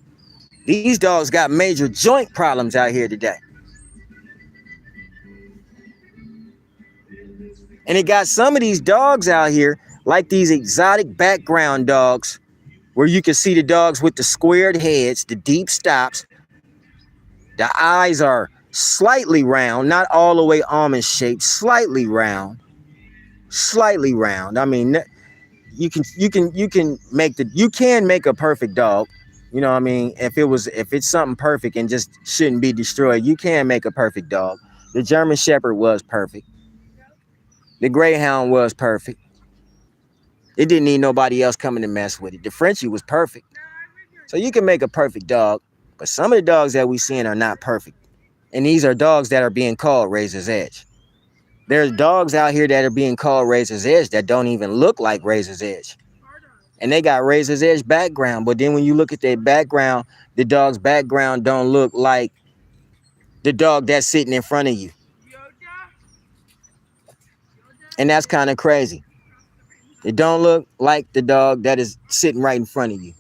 S1: These dogs got major joint problems out here today. And it got some of these dogs out here, like these exotic background dogs, where you can see the dogs with the squared heads, the deep stops. The eyes are slightly round, not all the way almond shaped, slightly round. I mean, you can make a perfect dog. You know what I mean? If it's something perfect and just shouldn't be destroyed, you can make a perfect dog. The German Shepherd was perfect. The Greyhound was perfect. It didn't need nobody else coming to mess with it. The Frenchie was perfect. So you can make a perfect dog, but some of the dogs that we seeing are not perfect. And these are dogs that are being called Razor's Edge. There's dogs out here that are being called Razor's Edge that don't even look like Razor's Edge. And they got Razor's Edge background, but then when you look at their background, the dog's background don't look like the dog that's sitting in front of you. And that's kind of crazy. It don't look like the dog that is sitting right in front of you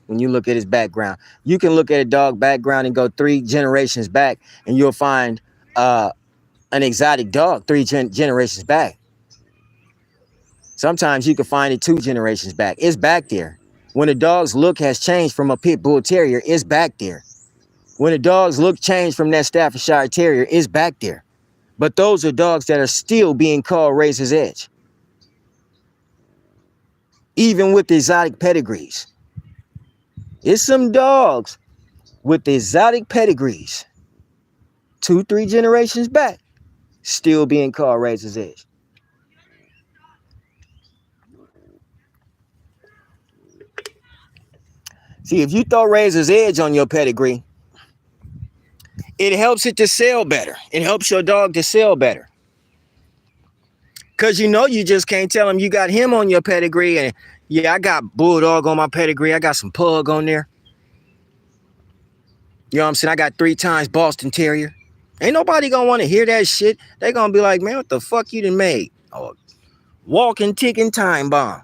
S1: when you look at his background. You can look at a dog background and go 3 generations back, and you'll find an exotic dog 3 generations back. Sometimes you can find it 2 generations back. It's back there. When a dog's look has changed from a pit bull terrier, it's back there. When a dog's look changed from that Staffordshire Terrier, it's back there. But those are dogs that are still being called Razor's Edge, even with exotic pedigrees. It's some dogs with exotic pedigrees, 2-3 generations back, still being called Razor's Edge. See, if you throw Razor's Edge on your pedigree, it helps it to sell better. It helps your dog to sell better. Because you just can't tell them you got him on your pedigree. And yeah, I got Bulldog on my pedigree. I got some Pug on there. You know what I'm saying? I got 3 times Boston Terrier. Ain't nobody going to want to hear that shit. They going to be like, man, what the fuck you done made? Oh, walking, ticking time bomb.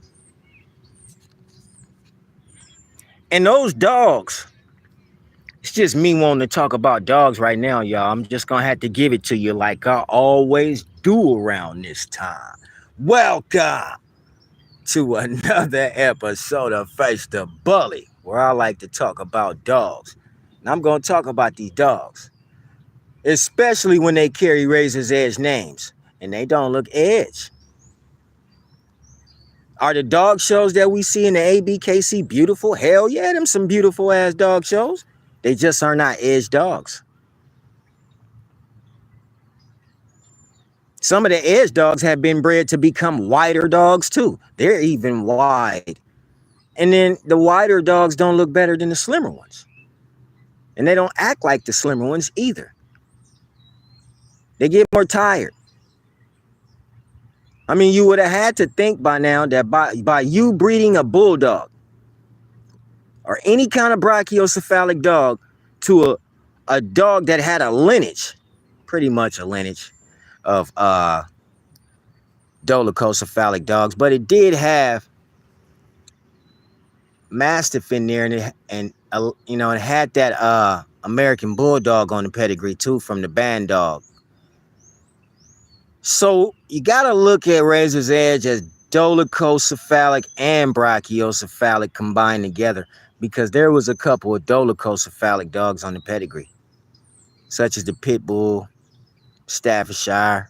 S1: And those dogs, it's just me wanting to talk about dogs right now, y'all. I'm just going to have to give it to you like I always do around this time. Welcome to another episode of Face the Bully, where I like to talk about dogs. And I'm going to talk about these dogs, especially when they carry Razor's Edge names and they don't look edge. Are the dog shows that we see in the ABKC beautiful? Hell yeah, them some beautiful ass dog shows. They just are not edge dogs. Some of the edge dogs have been bred to become wider dogs too. They're even wide. And then the wider dogs don't look better than the slimmer ones. And they don't act like the slimmer ones either. They get more tired. I mean, you would have had to think by now that by you breeding a bulldog or any kind of brachiocephalic dog to a dog that had a lineage, pretty much a lineage of dolichocephalic dogs, but it did have Mastiff in there, and it had that American Bulldog on the pedigree too from the band dog. So you got to look at Razor's Edge as dolichocephalic and brachiocephalic combined together, because there was a couple of dolichocephalic dogs on the pedigree, such as the Pit Bull, Staffordshire.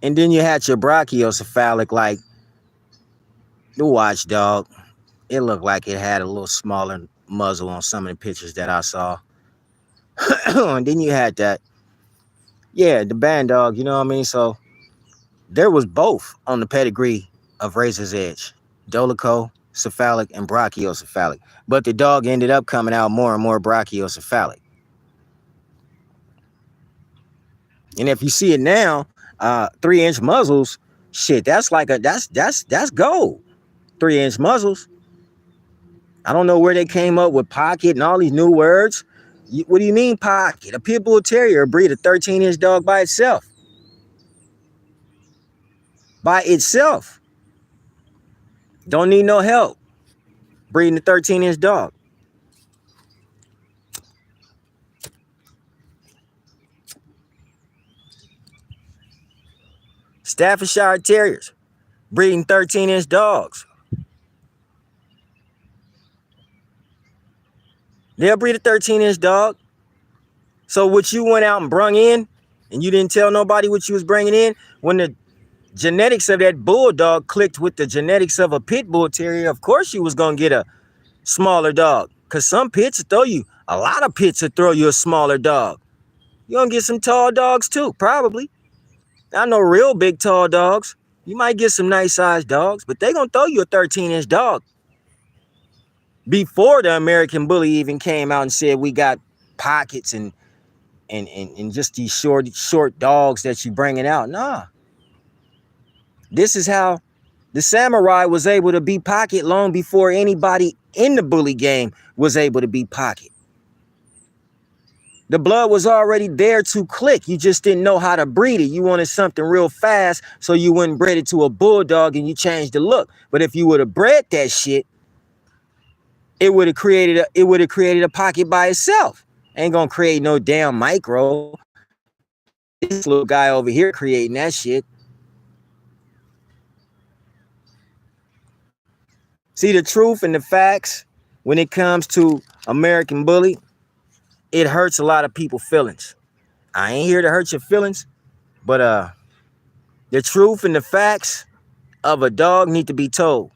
S1: And then you had your brachiocephalic, like the Watchdog. It looked like it had a little smaller muzzle on some of the pictures that I saw. And then you had that, the band dog, you know what I mean? So there was both on the pedigree of Razor's Edge, dolichocephalic and brachiocephalic. But the dog ended up coming out more and more brachiocephalic. And if you see it now, 3-inch muzzles, shit, that's like that's gold. 3-inch muzzles. I don't know where they came up with pocket and all these new words. What do you mean pocket? A Pit Bull Terrier breed a 13-inch dog by itself. By itself. Don't need no help breeding a 13-inch dog. Staffordshire Terriers breeding 13-inch dogs. They'll breed a 13-inch dog. So what you went out and brung in, and you didn't tell nobody what you was bringing in, when the genetics of that bulldog clicked with the genetics of a Pit Bull Terrier, of course you was going to get a smaller dog. Because some pits will throw you, a lot of pits will throw you a smaller dog. You're going to get some tall dogs too, probably. I know real big tall dogs. You might get some nice sized dogs, but they're going to throw you a 13-inch dog. Before the American Bully even came out and said we got pockets and just these short dogs that you bringing out. Nah. This is how the Samurai was able to be pocket long before anybody in the bully game was able to be pocket. The blood was already there to click. You just didn't know how to breed it. You wanted something real fast, so you wouldn't bred it to a bulldog and you changed the look. But if you would have bred that shit, it would have created a pocket by itself. Ain't gonna create no damn micro. This little guy over here creating that shit. See, the truth and the facts when it comes to American Bully, it hurts a lot of people's feelings. I ain't here to hurt your feelings, but the truth and the facts of a dog need to be told.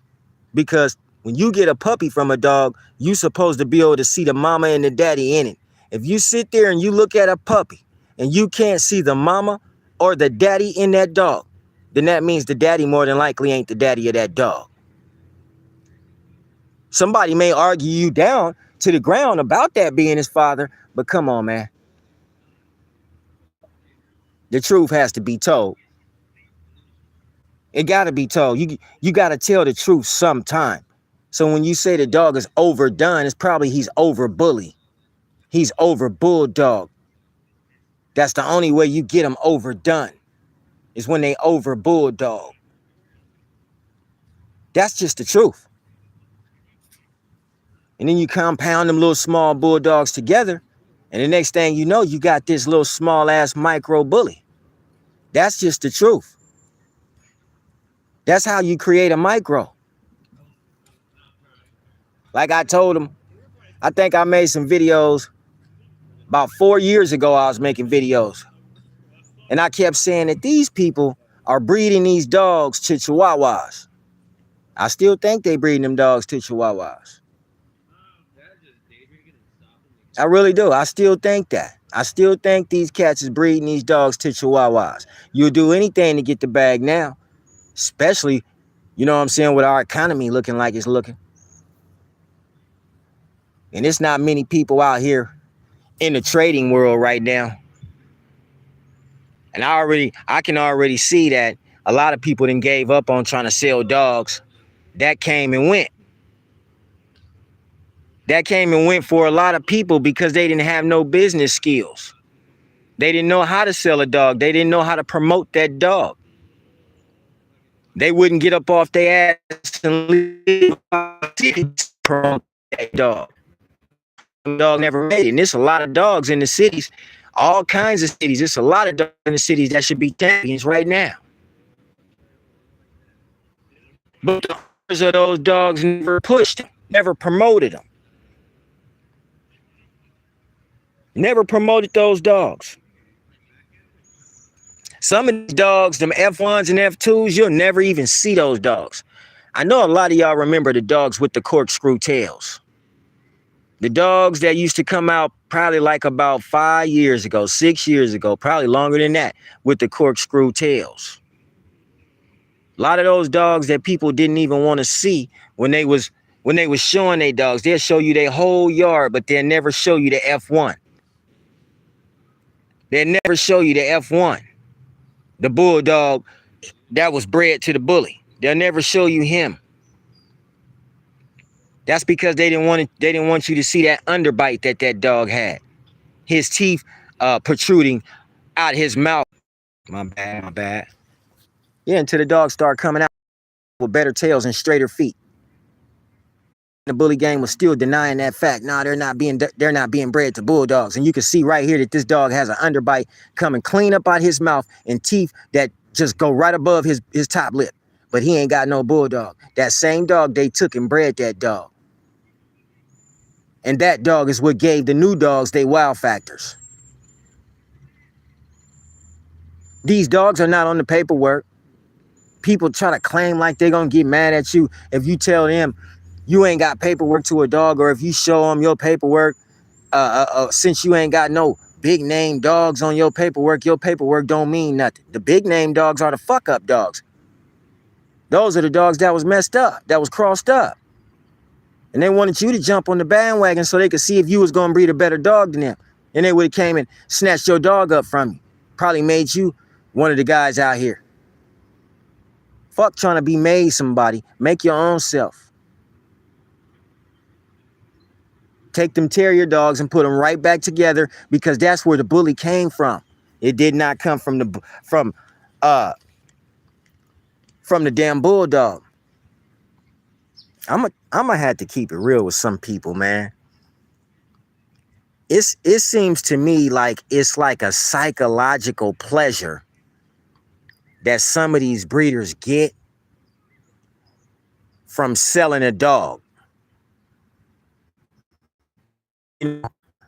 S1: Because when you get a puppy from a dog, you supposed to be able to see the mama and the daddy in it. If you sit there and you look at a puppy and you can't see the mama or the daddy in that dog, then that means the daddy more than likely ain't the daddy of that dog. Somebody may argue you down to the ground about that being his father, but come on, man. The truth has to be told. It got to be told. You got to tell the truth sometime. So when you say the dog is overdone, it's probably he's over bully. He's over bulldog. That's the only way you get them overdone, is when they over bulldog. That's just the truth. And then you compound them little small bulldogs together, and the next thing you know, you got this little small ass micro bully. That's just the truth. That's how you create a micro. Like I told him, I think I made some videos about 4 years ago. I was making videos, and I kept saying that these people are breeding these dogs to Chihuahuas. I still think they breeding them dogs to Chihuahuas. I really do. I still think that. I still think these cats is breeding these dogs to Chihuahuas. You'll do anything to get the bag now, especially, you know what I'm saying, with our economy looking like it's looking. And it's not many people out here in the trading world right now. And I can already see that a lot of people done gave up on trying to sell dogs. That came and went. That came and went for a lot of people because they didn't have no business skills. They didn't know how to sell a dog. They didn't know how to promote that dog. They wouldn't get up off their ass and leave to promote that dog. The dog never made it. And there's a lot of dogs in the cities, all kinds of cities. There's a lot of dogs in the cities that should be champions right now. But the owners of those dogs never pushed them, never promoted them. Never promoted those dogs. Some of these dogs, them F1s and F2s, you'll never even see those dogs. I know a lot of y'all remember the dogs with the corkscrew tails. The dogs that used to come out probably like about 5 years ago, 6 years ago, probably longer than that, with the corkscrew tails. A lot of those dogs that people didn't even want to see when they was showing their dogs. They'll show you their whole yard, but they'll never show you the F1. They'll never show you the F1. The bulldog that was bred to the bully. They'll never show you him. That's because they didn't want you to see that underbite that dog had. His teeth protruding out his mouth. My bad. Yeah, until the dogs start coming out with better tails and straighter feet. The bully gang was still denying that fact. Nah, they're not being bred to bulldogs. And you can see right here that this dog has an underbite coming clean up out his mouth and teeth that just go right above his top lip. But he ain't got no bulldog. That same dog, they took and bred that dog. And that dog is what gave the new dogs their wow factors. These dogs are not on the paperwork. People try to claim like they're going to get mad at you if you tell them you ain't got paperwork to a dog, or if you show them your paperwork, since you ain't got no big name dogs on your paperwork don't mean nothing. The big name dogs are the fuck up dogs. Those are the dogs that was messed up, that was crossed up. And they wanted you to jump on the bandwagon so they could see if you was going to breed a better dog than them. And they would have came and snatched your dog up from you. Probably made you one of the guys out here. Fuck trying to be made somebody. Make your own self. Take them terrier dogs and put them right back together, because that's where the bully came from. It did not come from the damn bulldog. I'm gonna have to keep it real with some people, man. It seems to me like it's like a psychological pleasure that some of these breeders get from selling a dog.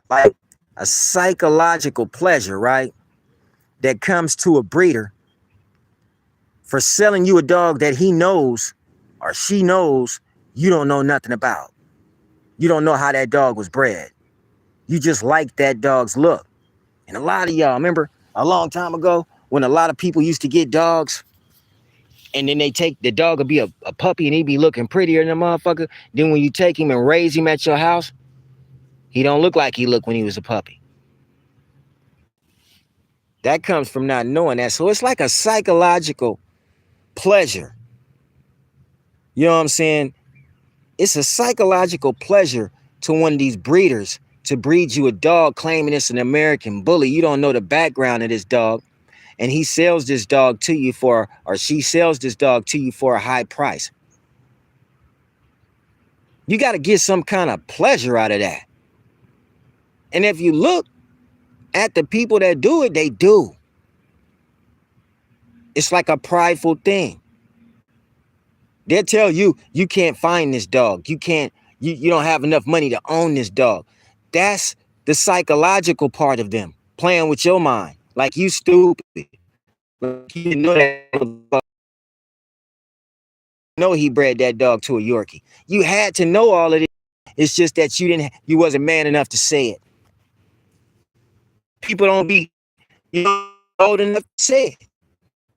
S1: Like a psychological pleasure, right? That comes to a breeder for selling you a dog that he knows or she knows you don't know nothing about. You don't know how that dog was bred. You just like that dog's look. And a lot of y'all remember a long time ago when a lot of people used to get dogs and then they take the dog would be a puppy and he'd be looking prettier than a motherfucker. Then when you take him and raise him at your house, he don't look like he looked when he was a puppy. That comes from not knowing that. So it's like a psychological pleasure. You know what I'm saying? It's a psychological pleasure to one of these breeders to breed you a dog claiming it's an American bully. You don't know the background of this dog. And he sells this dog to you for, or she sells this dog to you for a high price. You got to get some kind of pleasure out of that. And if you look at the people that do it, they do. It's like a prideful thing. They'll tell you, you can't find this dog. You don't have enough money to own this dog. That's the psychological part of them playing with your mind. Like you stupid. Like you know that. Know he bred that dog to a Yorkie. You had to know all of it. It's just that you wasn't man enough to say it. People don't be, old enough to say it.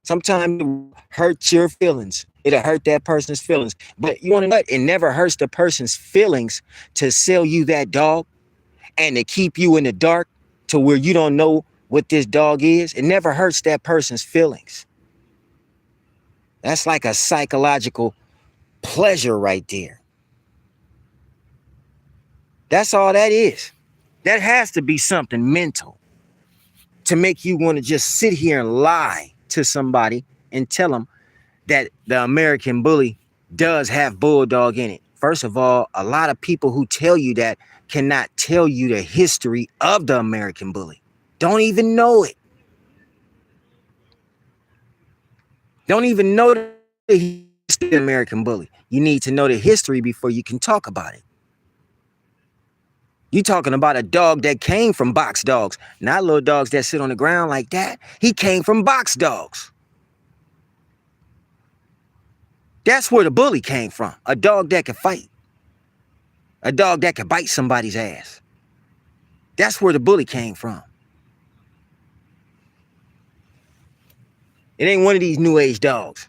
S1: Sometimes it hurt your feelings. It'll hurt that person's feelings. But you want to know what? It never hurts the person's feelings to sell you that dog and to keep you in the dark to where you don't know what this dog is. It never hurts that person's feelings. That's like a psychological pleasure right there. That's all that is. That has to be something mental to make you want to just sit here and lie to somebody and tell them that the American bully does have bulldog in it. First of all, a lot of people who tell you that cannot tell you the history of the American bully. Don't even know it. Don't even know the history of the American bully. You need to know the history before you can talk about it. You talking about a dog that came from box dogs, not little dogs that sit on the ground like that. He came from box dogs. That's where the bully came from. A dog that could fight. A dog that could bite somebody's ass. That's where the bully came from. It ain't one of these new age dogs.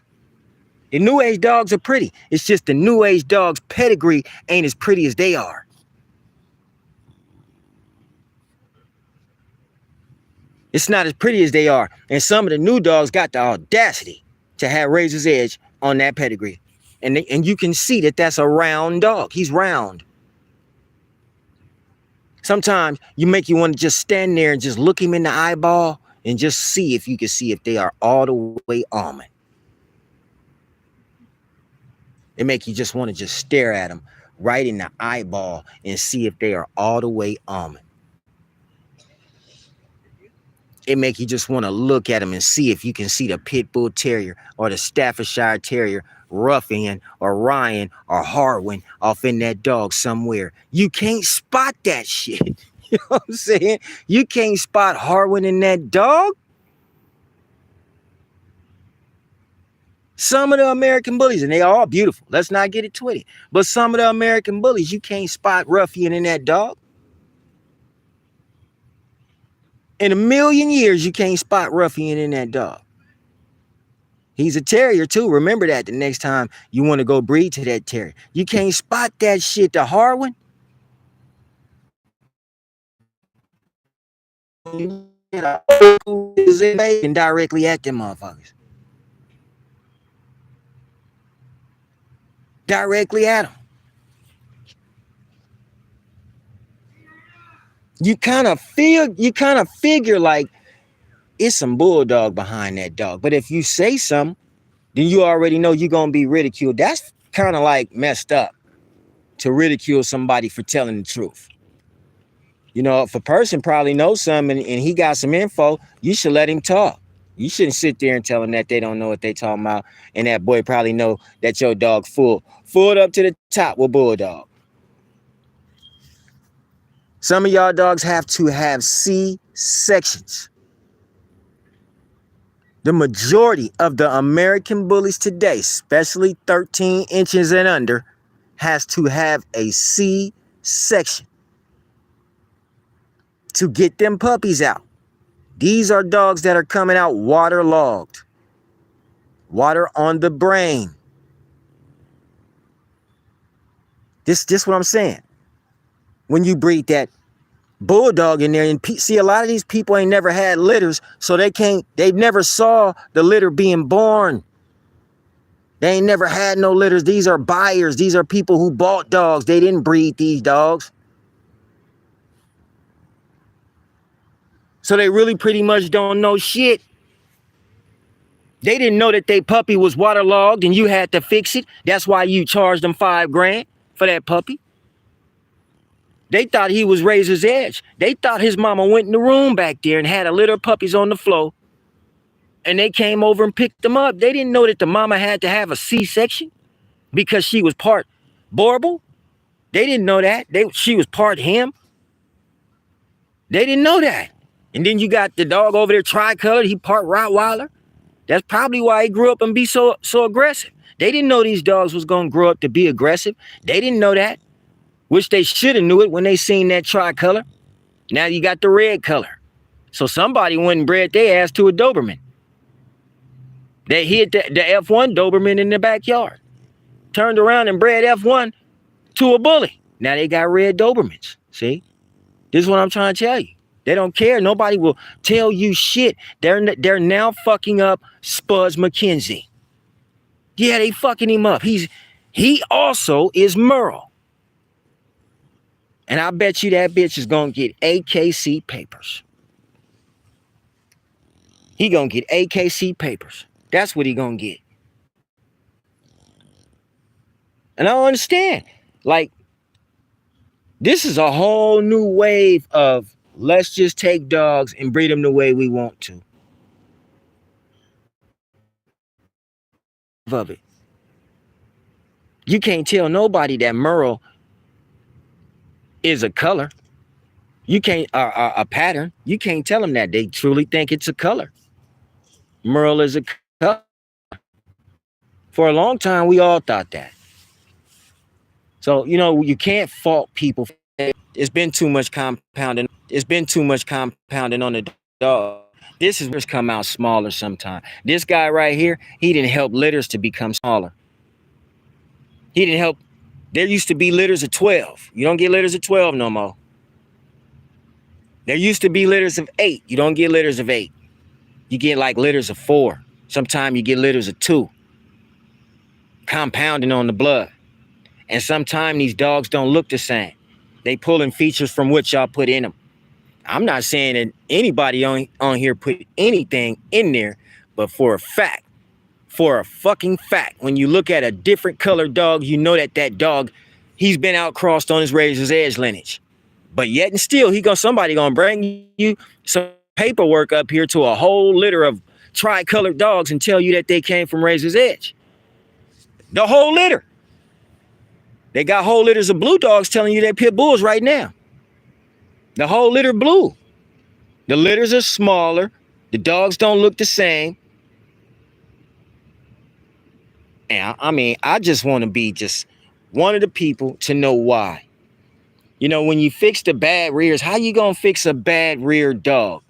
S1: The new age dogs are pretty. It's just the new age dog's pedigree ain't as pretty as they are. It's not as pretty as they are. And some of the new dogs got the audacity to have razor's edge on that pedigree. And you can see that that's a round dog. He's round. Sometimes you want to just stand there and just look him in the eyeball and just see if you can see if they are all the way almond. It make you just want to just stare at them right in the eyeball and see if they are all the way almond. It make you just want to look at them and see if you can see the Pit Bull Terrier or the Staffordshire Terrier, Ruffian or Ryan or Harwin off in that dog somewhere. You can't spot that shit. You know what I'm saying? You can't spot Harwin in that dog. Some of the American bullies, and they are all beautiful. Let's not get it twisted. But some of the American bullies, you can't spot Ruffian in that dog. In a million years, you can't spot Ruffian in that dog. He's a terrier too. Remember that the next time you want to go breed to that terrier. You can't spot that shit to Harwin. And directly at them motherfuckers. Directly at them. You kind of figure like it's some bulldog behind that dog. But if you say something, then you already know you're going to be ridiculed. That's kind of like messed up to ridicule somebody for telling the truth. You know, if a person probably knows something and he got some info, you should let him talk. You shouldn't sit there and tell them that they don't know what they talking about, and that boy probably know that your dog full up to the top with bulldog. Some of y'all dogs have to have C sections. The majority of the American bullies today, especially 13 inches and under, has to have a C section to get them puppies out. These are dogs that are coming out waterlogged, water on the brain. This what I'm saying. When you breed that bulldog in there, and see, a lot of these people ain't never had litters, so they never saw the litter being born. They ain't never had no litters. These are buyers. These are people who bought dogs. They didn't breed these dogs. So they really pretty much don't know shit. They didn't know that they puppy was waterlogged and you had to fix it. That's why you charged them $5,000 for that puppy. They thought he was Razor's Edge. They thought his mama went in the room back there and had a litter of puppies on the floor. And they came over and picked them up. They didn't know that the mama had to have a C-section because she was part Borbal. They didn't know that. She was part him. They didn't know that. And then you got the dog over there, tricolored. He part Rottweiler. That's probably why he grew up and be so aggressive. They didn't know these dogs was going to grow up to be aggressive. They didn't know that. Which they should have knew it when they seen that tricolor. Now you got the red color. So somebody went and bred their ass to a Doberman. They hid the F1 Doberman in the backyard. Turned around and bred F1 to a bully. Now they got red Dobermans. See? This is what I'm trying to tell you. They don't care. Nobody will tell you shit. They're now fucking up Spuds MacKenzie. Yeah, they fucking him up. He also is Merle. And I bet you that bitch is going to get AKC papers. He going to get AKC papers. That's what he going to get. And I don't understand. Like, this is a whole new wave of let's just take dogs and breed them the way we want to. Of it. You can't tell nobody that Merle is a color. You can't a pattern. You can't tell them that. They truly think it's a color. Merle is a color. For a long time, we all thought that. So, you can't fault people. It's been too much compounding. It's been too much compounding on the dog. This is what's come out smaller sometimes. This guy right here, he didn't help litters to become smaller. He didn't help. There used to be litters of 12. You don't get litters of 12 no more. There used to be litters of 8. You don't get litters of 8. You get like litters of 4. Sometimes you get litters of 2. Compounding on the blood. And sometimes these dogs don't look the same. They pulling features from what y'all put in them. I'm not saying that anybody on here put anything in there, but for a fucking fact, when you look at a different colored dog, you know that dog, he's been outcrossed on his Razor's Edge lineage. But yet and still, somebody gonna bring you some paperwork up here to a whole litter of tricolored dogs and tell you that they came from Razor's Edge. The whole litter. They got whole litters of blue dogs telling you they're pit bulls right now. The whole litter blue. The litters are smaller. The dogs don't look the same. And I just want to be just one of the people to know why. When you fix the bad rears, how you gonna fix a bad rear dog?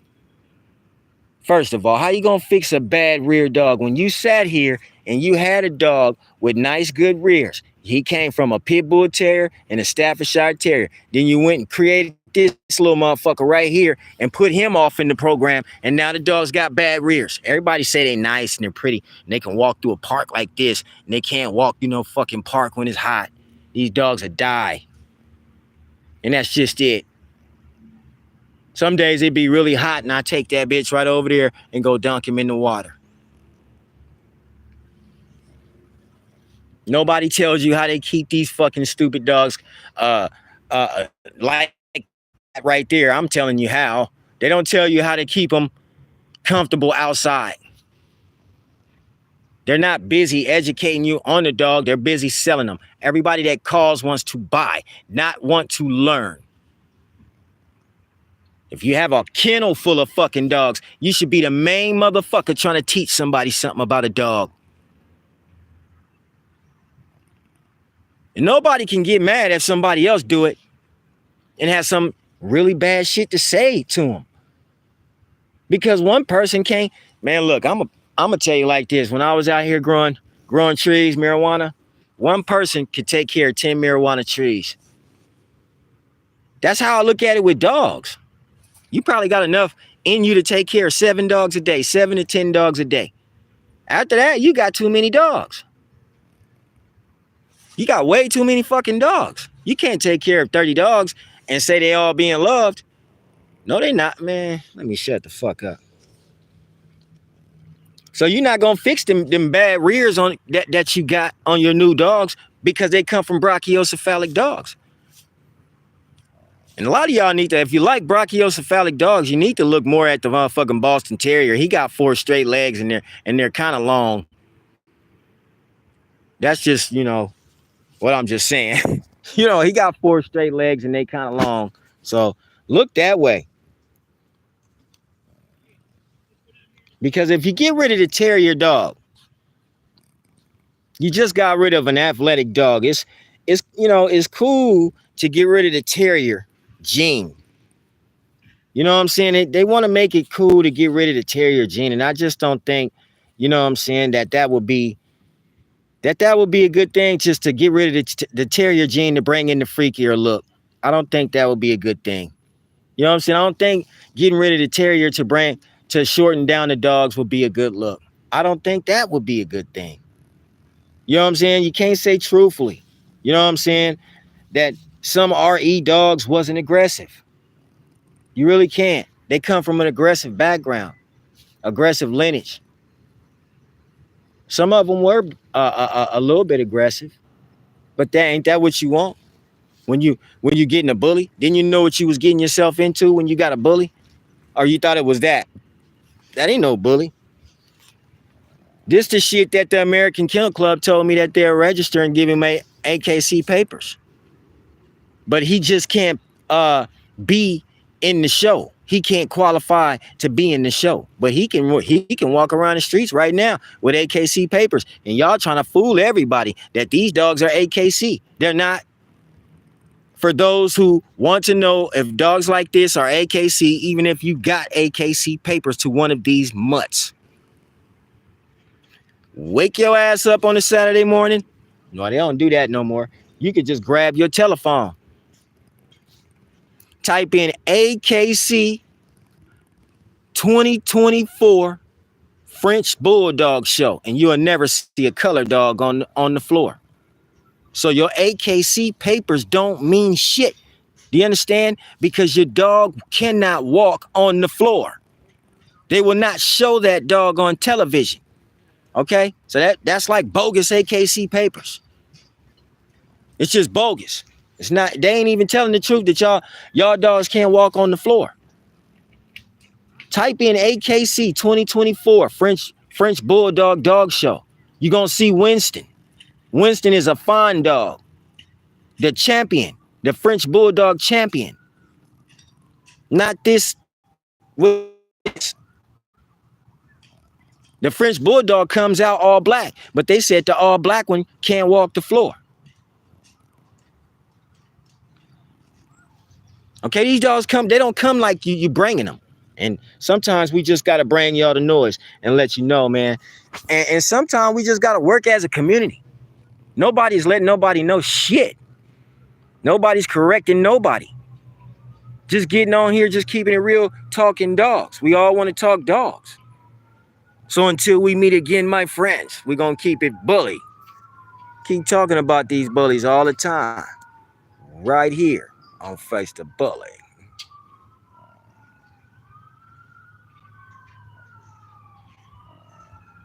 S1: First of all, how you gonna fix a bad rear dog when you sat here and you had a dog with nice, good rears? He came from a pit bull terrier and a Staffordshire terrier. Then you went and created this little motherfucker right here and put him off in the program. And now the dog's got bad rears. Everybody say they nice and they're pretty and they can walk through a park like this. And they can't walk through no fucking park when it's hot. These dogs will die. And that's just it. Some days it be really hot and I take that bitch right over there and go dunk him in the water. Nobody tells you how they keep these fucking stupid dogs like right there. I'm telling you how. They don't tell you how to keep them comfortable outside. They're not busy educating you on the dog. They're busy selling them. Everybody that calls wants to buy, not want to learn. If you have a kennel full of fucking dogs, you should be the main motherfucker trying to teach somebody something about a dog. And nobody can get mad if somebody else do it and have some really bad shit to say to them. Because one person can't, man, look, I'm gonna tell you like this. When I was out here growing trees, marijuana, one person could take care of 10 marijuana trees. That's how I look at it with dogs. You probably got enough in you to take care of 7 dogs a day, 7 to 10 dogs a day. After that, you got too many dogs. You got way too many fucking dogs. You can't take care of 30 dogs and say they all being loved. No, they not, man. Let me shut the fuck up. So you're not gonna fix them bad rears on that you got on your new dogs because they come from brachiocephalic dogs. And a lot of y'all need to, if you like brachiocephalic dogs, you need to look more at the motherfucking Boston Terrier. He got 4 straight legs and they're kind of long. That's just, what I'm just saying. He got 4 straight legs and they kind of long. So look that way. Because if you get rid of the terrier dog, you just got rid of an athletic dog. It's cool to get rid of the terrier gene. You know what I'm saying? They want to make it cool to get rid of the terrier gene. And I just don't think, that would be a good thing, just to get rid of the terrier gene to bring in the freakier look. I don't think that would be a good thing. You know what I'm saying? I don't think getting rid of the terrier to shorten down the dogs would be a good look. I don't think that would be a good thing. You know what I'm saying? You can't say truthfully, that some RE dogs wasn't aggressive. You really can't. They come from an aggressive background, aggressive lineage. Some of them were a little bit aggressive, but ain't that what you want? When you getting a bully, didn't you know what you was getting yourself into when you got a bully? Or you thought it was that? That ain't no bully. This the shit that the American Kennel Club told me that they're registering and giving my AKC papers. But he just can't be in the show. He can't qualify to be in the show. But he can walk around the streets right now with AKC papers. And y'all trying to fool everybody that these dogs are AKC. They're not. For those who want to know if dogs like this are AKC, even if you got AKC papers to one of these mutts. Wake your ass up on a Saturday morning. No, they don't do that no more. You could just grab your telephone. Type in AKC 2024 French Bulldog Show, and you'll never see a color dog on the floor. So your AKC papers don't mean shit. Do you understand? Because your dog cannot walk on the floor. They will not show that dog on television. Okay? So that's like bogus AKC papers. It's just bogus. It's not, they ain't even telling the truth that y'all dogs can't walk on the floor. Type in AKC 2024 French Bulldog Dog Show. You're going to see Winston. Winston is a fine dog. The champion. The French Bulldog champion. Not this. The French Bulldog comes out all black. But they said the all black one can't walk the floor. Okay, these dogs they don't come like you bringing them. And sometimes we just got to bring y'all the noise and let you know, man. And sometimes we just got to work as a community. Nobody's letting nobody know shit. Nobody's correcting nobody. Just getting on here, just keeping it real, talking dogs. We all want to talk dogs. So until we meet again, my friends, we're going to keep it bully. Keep talking about these bullies all the time. Right here on Face the Bully.